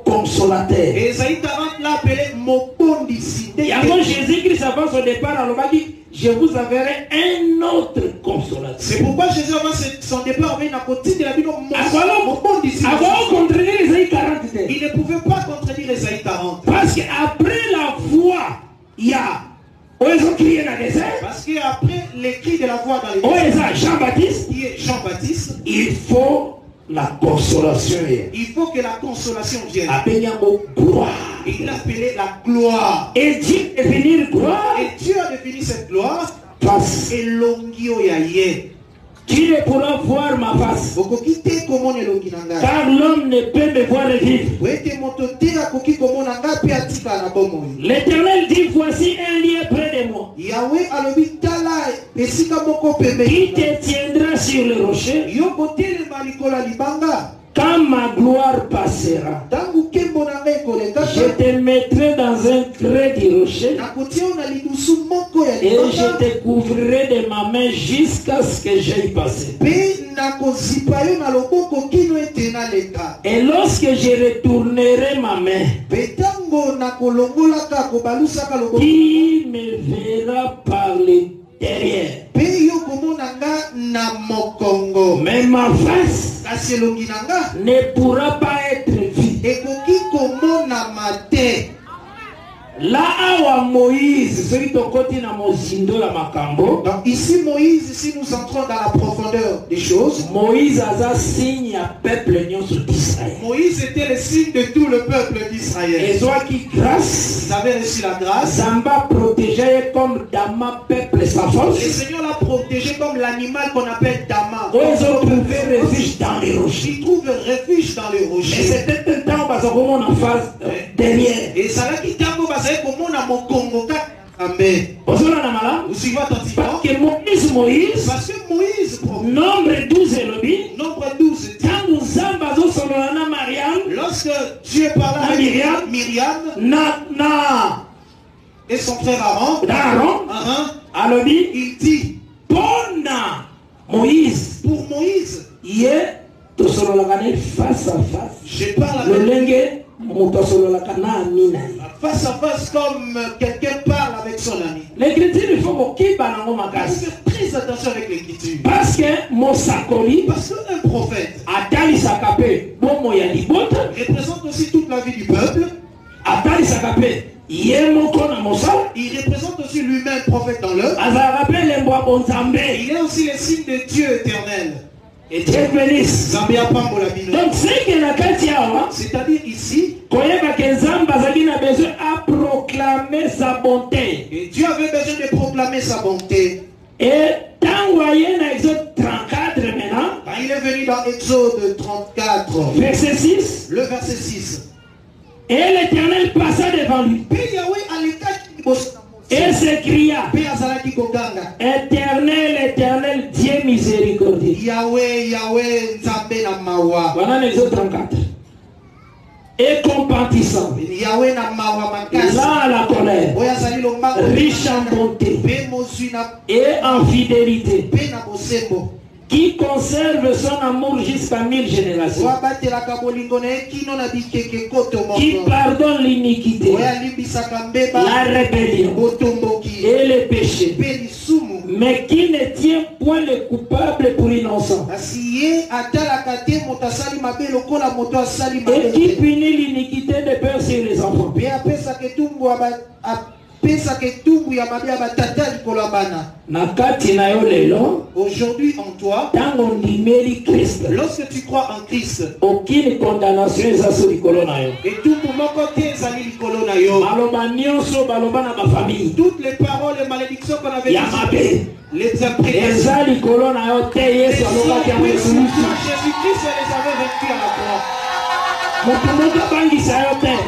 consolateur. Esaïe 40 l'a appelé Mobondisi. Jésus-Christ avant son départ, dit, je vous enverrai un autre consolateur. C'est pourquoi Jésus avant son départ, il ne pouvait pas contredire Esaïe 40. Parce qu'après la voix, il y a parce qu'après les cris de la voix dans les déserts, Jean-Baptiste, qui est Jean-Baptiste, il faut la consolation. Il faut que la consolation vienne. Gloire. Il l'a appelé la gloire. Et Dieu définit gloire. Et Dieu a défini cette gloire. Face. Et l'ongio yaye. Tu ne pourras voir ma face. Car l'homme ne peut me voir vivre. L'Éternel dit, voici un lieu près de moi. Qui te tiendra sur le rocher. Quand ma gloire passera, je te mettrai dans un creux du rocher et je te couvrirai de ma main jusqu'à ce que j'aille passer. Et lorsque je retournerai ma main, qui me verra par le derrière? Mais ma face ne pourra pas être vue. Là où Moïse, donc ici Moïse, si nous entrons dans la profondeur des choses, Moïse a signe à peuple d'Israël. Moïse était le signe de tout le peuple d'Israël. Et soit qui grâce, ils avaient reçu la grâce. Zamba protégé comme Dama peuple sa force. Le Seigneur l'a protégé comme l'animal qu'on appelle Dama. Ils ont trouvé refuge dans les rochers. Ils trouvent refuge dans les rochers. Et c'était un temps parce qu'on en face derrière. Et ça là qui t'a comment on a mon Congo Amen. Parce que Moïse, parce que Moïse, nombre 12 est le nombre 12, lorsque Dieu parla à Myriam et son frère Aaron, il dit Moïse, pour Moïse, face à face. Je parle face à face comme quelqu'un parle avec son ami. L'écriture, il faut qu'il faire très attention avec l'écriture. Parce que mon sacoli, parce qu'un prophète représente aussi toute la vie du peuple. Il représente aussi lui-même prophète dans l'œuvre. Il est aussi le signe de Dieu éternel. Et Dieu bénisse. Donc c'est-à-dire ici, a besoin à proclamer sa bonté. Et Dieu avait besoin de proclamer sa bonté. Et dans Exode 34 maintenant, quand il est venu dans Exode 34, verset 6, le verset 6. Et l'Éternel passa devant lui. Et s'écria, Éternel, Éternel, Dieu miséricordieux. Yahweh, Yahweh, Nzambe na mawa. Voilà Exode 34. Et compatissant. Yahweh na mawa makasi. Là la colère. Riche en bonté. Et en fidélité. Qui conserve son amour jusqu'à 1000 générations. Qui pardonne l'iniquité, la rébellion et les péchés, mais qui ne tient point le coupable pour innocent. Et qui punit l'iniquité des pères sur les enfants. Aujourd'hui en toi, lorsque tu crois en Christ, aucune condamnation est sur le et tout pour mon côté toutes les paroles et malédictions qu'on avait dit, les imprécations, Jésus-Christ les avait vaincus à la croix. Que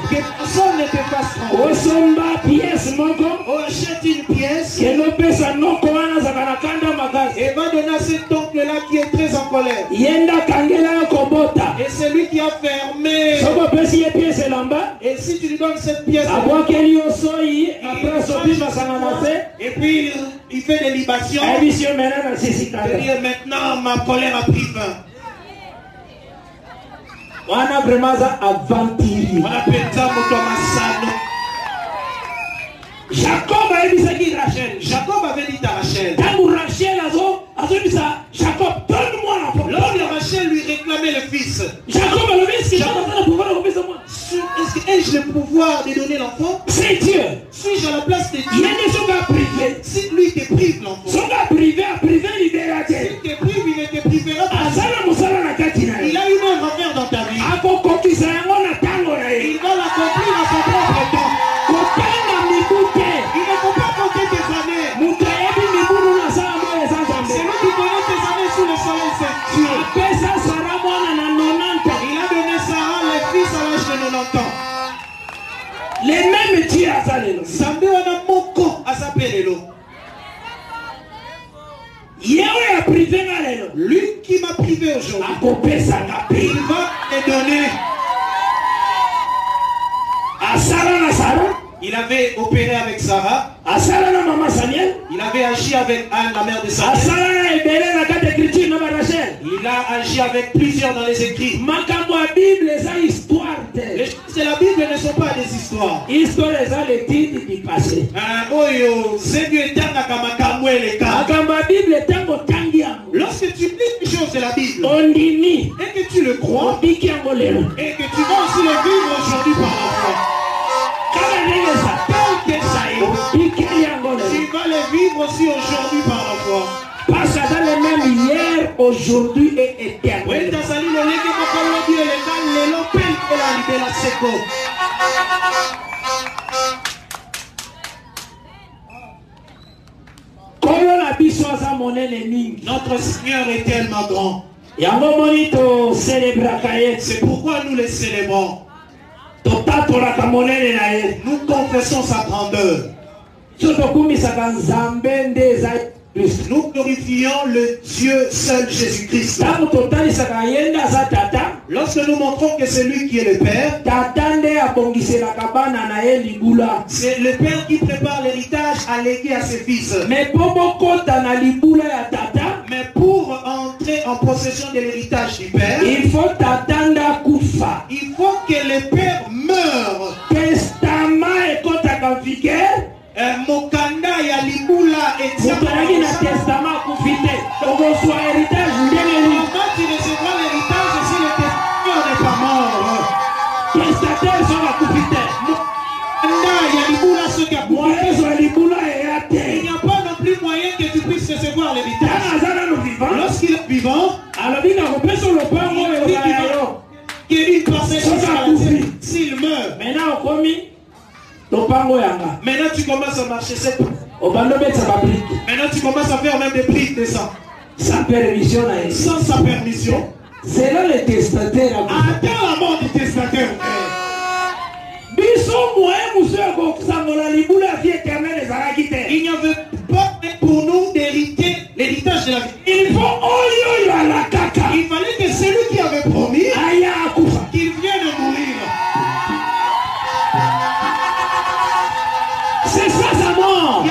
personne ne te fasse trembler. Achète une pièce et va donner à cet oncle-là qui est très en colère. cette pièce. Et puis il fait des libations. C'est-à-dire maintenant ma colère a pris fin. On a vraiment aventuré. On appelle ça Masano. Jacob a dit Rachel. Jacob avait dit à Rachel. Jacob, donne-moi l'enfant. Lorsque Rachel lui réclamait le fils, Jacob a levé ce qu'il a le pouvoir de moi. Ai-je le pouvoir de donner l'enfant? C'est Dieu. Suis-je à la place de Dieu? Il y a des gens privés. Si lui te prive l'enfant, son gars privé a privé libérateur. S'il te prive, il ne te privera pas. Il a une œuvre à faire dans ta vie. Il va l'accomplir à son propre temps. Il ne faut pas compter tes années. C'est lui qui connaît tes années sous le soleil, c'est Dieu. Il a donné Sarah le fils à l'âge de 90 ans. Les mêmes Dieu à Zalelo. Sambe wana moko à Sapelelo. Yahweh a privé Malelo. Lui qui m'a privé aujourd'hui, il va te donner. À Sarah. Il avait opéré avec Sarah. Il avait agi avec Anne, la mère de Sarah. Il a agi avec plusieurs dans les écrits. C'est la Bible ne sont pas des histoires. Lorsque tu lis les choses de la Bible et que tu le crois et que tu vas aussi le vivre aujourd'hui par la foi. Tu vas le vivre aussi aujourd'hui par la foi. Parce que dans le même hier, aujourd'hui et éternel. Notre Seigneur est tellement grand. C'est pourquoi nous le célébrons. Nous confessons sa grandeur. Nous glorifions le Dieu seul Jésus-Christ. Lorsque nous montrons que c'est lui qui est le Père, c'est le Père qui prépare l'héritage à léguer à ses fils. Mais pour entrer en possession de l'héritage du Père, il faut que le Père meure. Mokanda ya libula et testament profité. On reçoit héritage. Comment tu recevras l'héritage si le testament n'est pas mort? Testataires sont à profiter. Mokanda ya libula ce qui a profité. Il n'y a pas non plus moyen que tu puisses recevoir l'héritage. Lorsqu'il est vivant, qu'il y ait une parcelle s'il meurt. Maintenant tu commences à marcher maintenant tu commences à faire même des prises de sang. Sans permission. Sans sa permission. C'est là le testataire. Attends la mort du testataire. Il n'y avait pas pour nous d'hériter l'héritage de la vie. Il fallait que celui qui avait promis qu'il vienne mourir. C'est ça sa mort.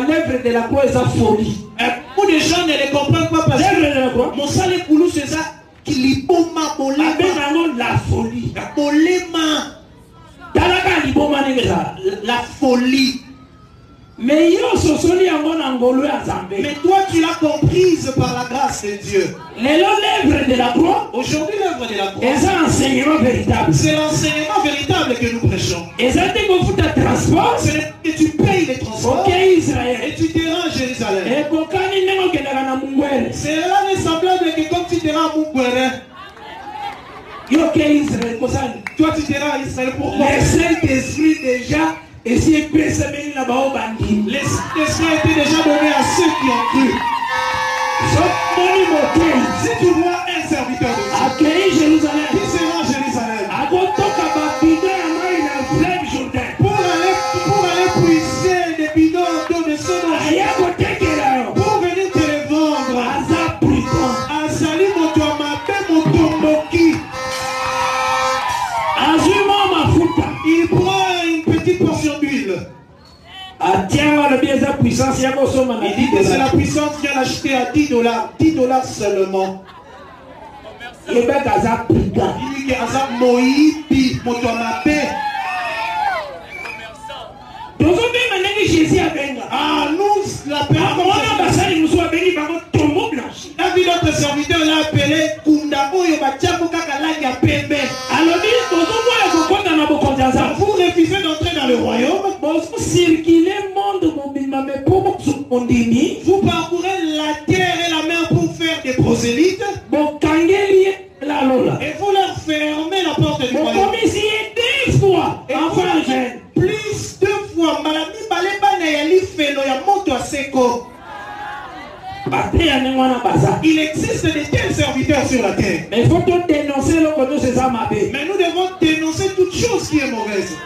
L'œuvre de la croix est folie. Beaucoup de gens ne les comprennent pas parce que mon salaire pour nous c'est ça qui liboma la folie. La folie. Mais toi tu l'as comprise par la grâce de Dieu. L'œuvre de la croix. Aujourd'hui l'œuvre de la croix. C'est l'enseignement véritable. C'est l'enseignement véritable que nous prêchons. C'est que tu payes les transports. Et tu te rends à Jérusalem. C'est là semblable que comme tu te rends à Mungwere. Toi tu te rends à Israël. Pourquoi? Le Saint-Esprit déjà. Et si le Saint-Esprit était déjà donné à ceux qui ont cru. Si tu vois un serviteur de Dieu qui se rend à Jérusalem pour aller puiser des bidons d'eau de soda, pour venir te les vendre, à Salim, dit que c'est la puissance qui a acheté à $10 seulement. Il dit que Azab Moïbi, Motoamape. Ah, nous l'appelons. La vie de notre serviteur l'a appelé Kundabo Yobatiako Kakalagi Pembe. Vous refusez d'entrer dans le royaume. Vous parcourez la terre et la mer pour faire des prosélytes. Et vous leur fermez la porte du royaume. Et plus 2 fois, Malami Balebana Yali Felo Yamoto Aseko. Il existe de tels serviteurs sur la terre. Mais nous devons dénoncer toute chose qui est mauvaise.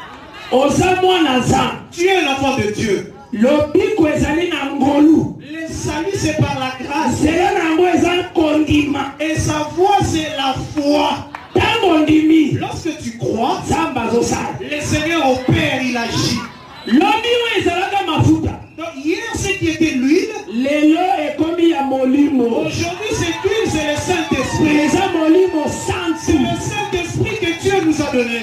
Tu es l'enfant de Dieu. Le salut c'est par la grâce. Et sa voix c'est la foi. Lorsque tu crois, le Seigneur opère, il agit. Donc hier ce qui était l'huile, aujourd'hui cette huile c'est le Saint-Esprit. C'est le Saint-Esprit que Dieu nous a donné.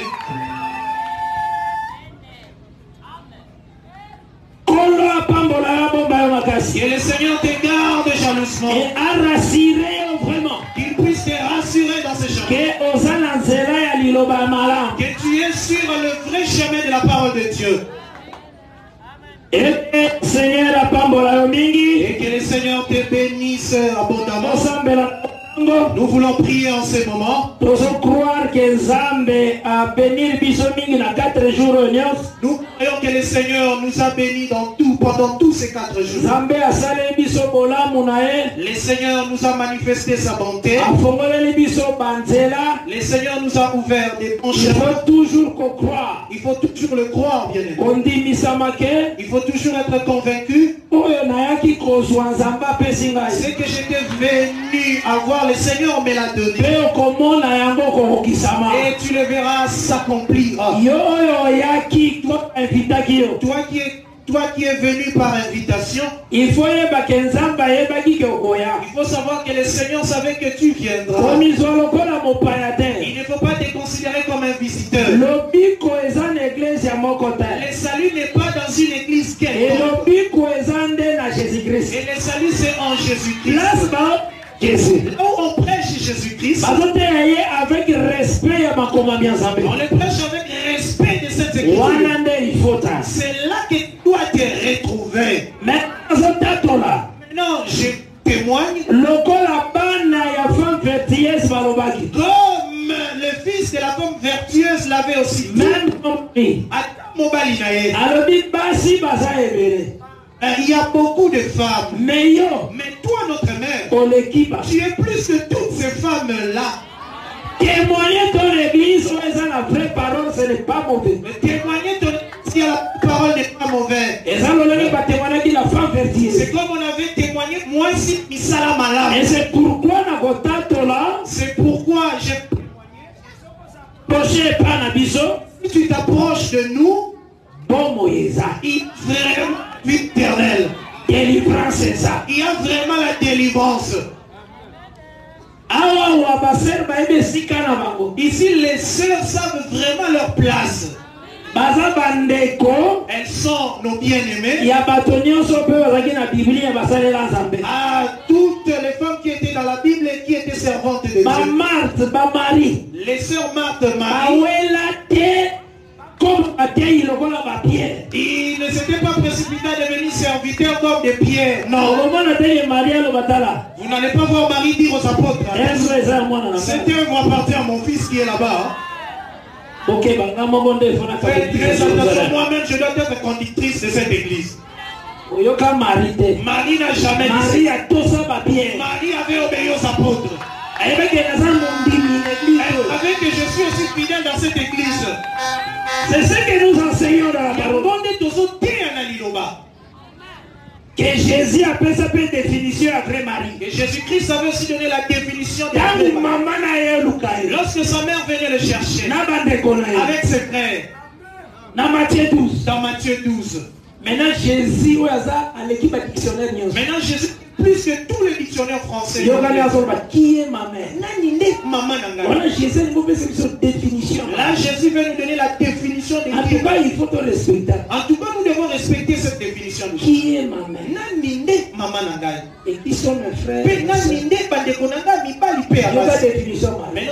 Que le Seigneur te garde jalousement. Et à rassurer vraiment. Qu'il puisse te rassurer dans ce chemin. Que tu es sur le vrai chemin de la parole de Dieu. Et que le Seigneur te bénisse abondamment. Nous voulons prier en ce moment. Nous croire que Zambé a béni Bisoming dans 4 jours. Nous croyons que le Seigneur nous a bénis pendant tous ces 4 jours. Le Seigneur nous a manifesté sa bonté. Le Seigneur nous a ouvert des bons chemins. Il faut toujours croire. Il faut toujours le croire, bien aimé. Il faut toujours être convaincu. C'est que j'étais venu avoir. Le Seigneur me l'a donné. Et tu le verras s'accomplir. Toi qui es venu par invitation, il faut savoir que le Seigneur savait que tu viendras. Il ne faut pas te considérer comme un visiteur. Le salut n'est pas dans une église quelconque. Et le salut c'est en Jésus-Christ. Là où on prêche Jésus-Christ, on le prêche avec respect de cette écriture. C'est là que tu dois te retrouver. Maintenant, je témoigne. Comme le fils de la femme vertueuse l'avait aussi dit. Il y a beaucoup de femmes. Mais toi, notre mère, tu es plus que toutes ces femmes-là. Témoigner ton église, la vraie parole, ce n'est pas mauvais. Mais témoigner ton église, si la parole n'est pas mauvaise. C'est comme on avait témoigné, moi aussi, Misala Malam. Et c'est pourquoi j'ai témoigné. Si tu t'approches de nous, il vraiment éternel. Délivrance, c'est ça. Il y a vraiment la délivrance. Ici, les sœurs savent vraiment leur place. Elles sont nos bien-aimées. Ah, toutes les femmes qui étaient dans la Bible et qui étaient servantes de Dieu. Les sœurs Marthe, Marie. Il ne s'était pas précipité à devenir serviteur comme des pierres. Non. Vous n'allez pas voir Marie dire aux apôtres. Cette œuvre appartient à mon fils qui est là-bas. Faites très attention, moi-même je dois être conductrice de cette église. Marie n'a jamais dit ça. Marie avait obéi aux apôtres. Elle savait que je suis aussi fidèle dans cette église. C'est ce que nous enseignons dans la parole. Que Jésus appelle sa définition après Marie. Et Jésus-Christ avait aussi donné la définition de Marie. Lorsque sa mère venait le chercher avec ses frères, dans Matthieu 12. Dans Matthieu 12. Maintenant, Jésus, à l'équipe dictionnaire. Maintenant, Jésus, plus que tous les dictionnaires français. Qui est ma mère? Voilà, Jésus une définition. Là, Jésus veut nous donner la définition de en tout cas, il faut respecter. En tout cas, nous devons respecter cette définition. Qui est ma mère? Et qui sont mes frères? Maintenant,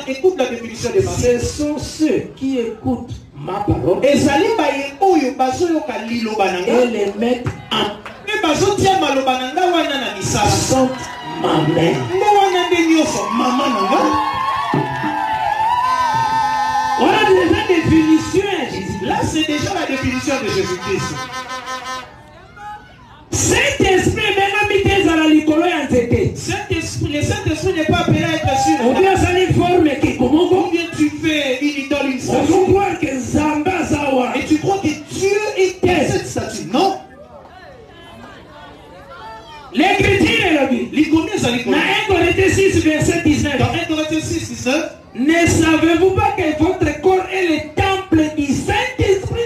écoute la définition de ma mère. Ce sont ceux qui écoutent ma parole et les mettent en sont ma mère. Voilà déjà la définition à Jésus. Là, c'est déjà la définition de Jésus-Christ. Saint-Esprit, le Saint-Esprit n'est pas appelé à être sûr. Ou bien ça n'est forme qui comment bien tu fais une idole, une statue. On croit que Zamba Zawa. Et tu crois que Dieu est dans cette statue. Non. L'écriture est la Bible. Dans 1 Corinthiens 6, verset 19. Dans 1 Corinthiens 6, 19. Ne savez-vous pas que votre corps est le temple du Saint-Esprit?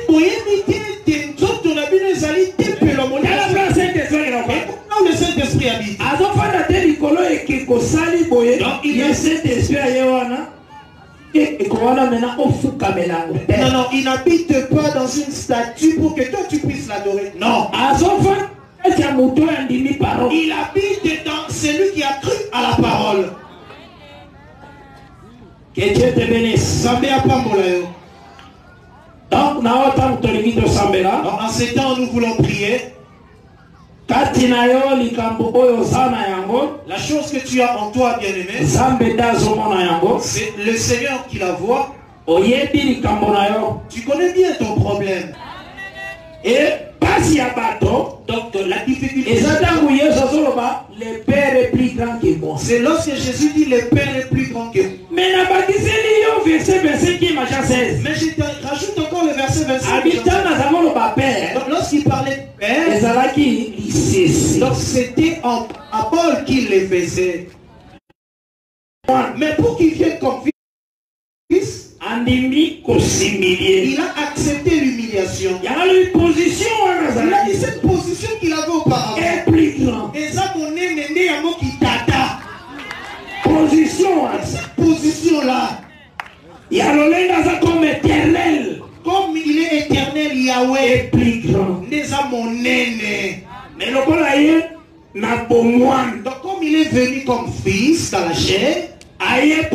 Le Saint-Esprit habite. Donc il y a Saint-Esprit à Yewana. Non, non, il n'habite pas dans une statue pour que toi tu puisses l'adorer. Non. Il habite dans celui qui a cru à la parole. Que Dieu te bénisse. Donc, en ce temps, nous voulons prier. La chose que tu as en toi, bien-aimé, c'est le Seigneur qui la voit. Tu connais bien ton problème. Et donc la difficulté, le Père est plus grand que moi. c'est lorsque Jésus dit le Père est plus grand que moi. Mais Mais je te rajoute encore le verset 25. Donc lorsqu'il parlait de Père, donc c'était à Paul qu'il les faisait. Mais pour qu'il vienne comme fils, il a accepté l'humiliation. Il y a une position. Il a dit cette position qu'il avait auparavant. Est plus grand. Et ça, mon nez, un mot qui tata. Position. Cette position-là. Il y a le comme éternel. Comme il est éternel, Yahweh est plus grand. Déjà mon nez. Mais le col n'a pas moins. Donc comme il est venu comme fils dans la chair, il est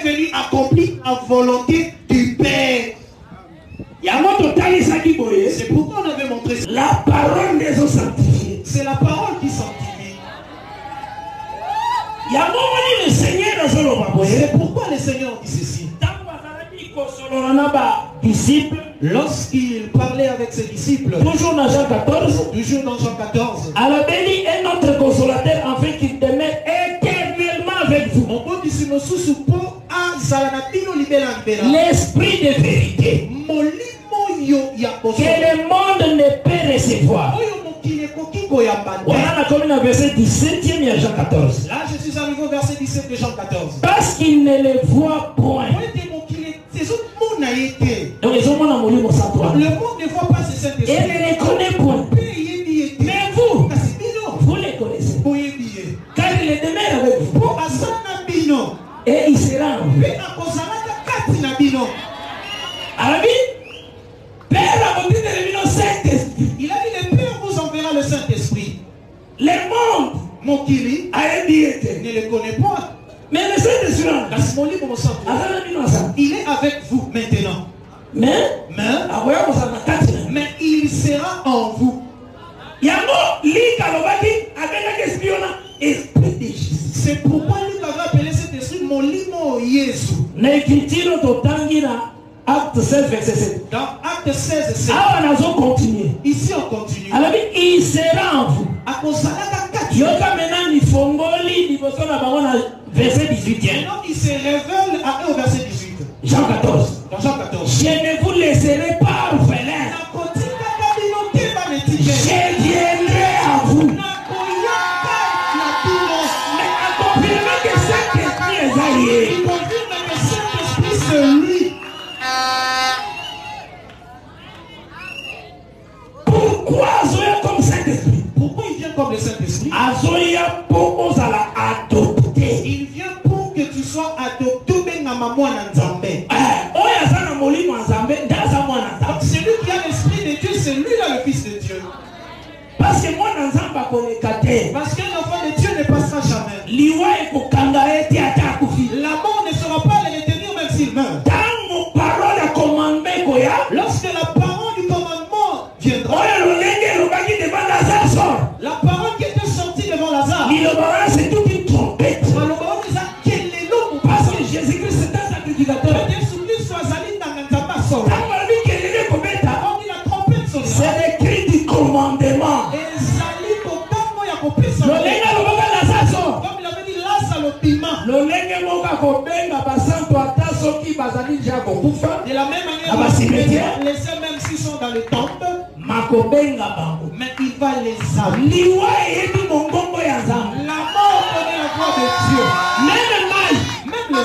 venu accomplir la volonté du Père. C'est pourquoi on avait montré ça. La parole des eaux sanctifiées. C'est la parole qui sanctifie. Le Seigneur. C'est pourquoi le Seigneur dit ceci. Lorsqu'il parlait avec ses disciples, toujours dans Jean 14, alors béni est notre consolateur afin qu'il demeure éternellement avec vous. L'esprit de vérité que le monde ne peut recevoir. Voilà comme dans le verset 17e de Jean 14. Là je suis arrivé au verset 17 de Jean 14. Parce qu'il ne les voit point. Donc les hommes ont mouru au savoir. Le monde ne voit pas ce Saint-Esprit. Et ne les connaît point. Mais vous, vous les connaissez. Car il est demeure avec vous. Et il sera en vous. Alors, Père a montré le Saint-Esprit. Il a dit le Père vous enverra le Saint-Esprit. Le monde ne le connaît pas. Mais le Saint-Esprit, il est avec vous maintenant. Mais il sera en vous. C'est pourquoi Luc avait appelé cet esprit Molimo Yesu. Acte 16, verset 7. Dans Acte 16, 7. Ici on continue. Alors il sera en vous. Verset 18. Maintenant il se révèle au verset 18. Jean 14. Dans Jean 14. Je ne vous laisserai pas orphelin. Je viendrai à vous. Mais à confirmer que Saint-Esprit est allié. Il confirme que Saint-Esprit c'est lui. sois adopté, donc celui qui a l'esprit de Dieu, c'est lui-là le Fils de Dieu. Parce que moi, parce qu'un enfant de Dieu ne passera jamais. La mort ne sera pas le retenir même s'il meurt. Lorsque la parole du commandement viendra, la parole qui était sortie devant Lazare, c'est toute une trompette. Parce que Jésus-Christ est un sacrificateur. C'est l'écrit du commandement. Comme il avait dit Lazare de la même manière, laissez même s'ils sont dans les tombes, mais il va les amener. La mort connaît la voix de Dieu. Même le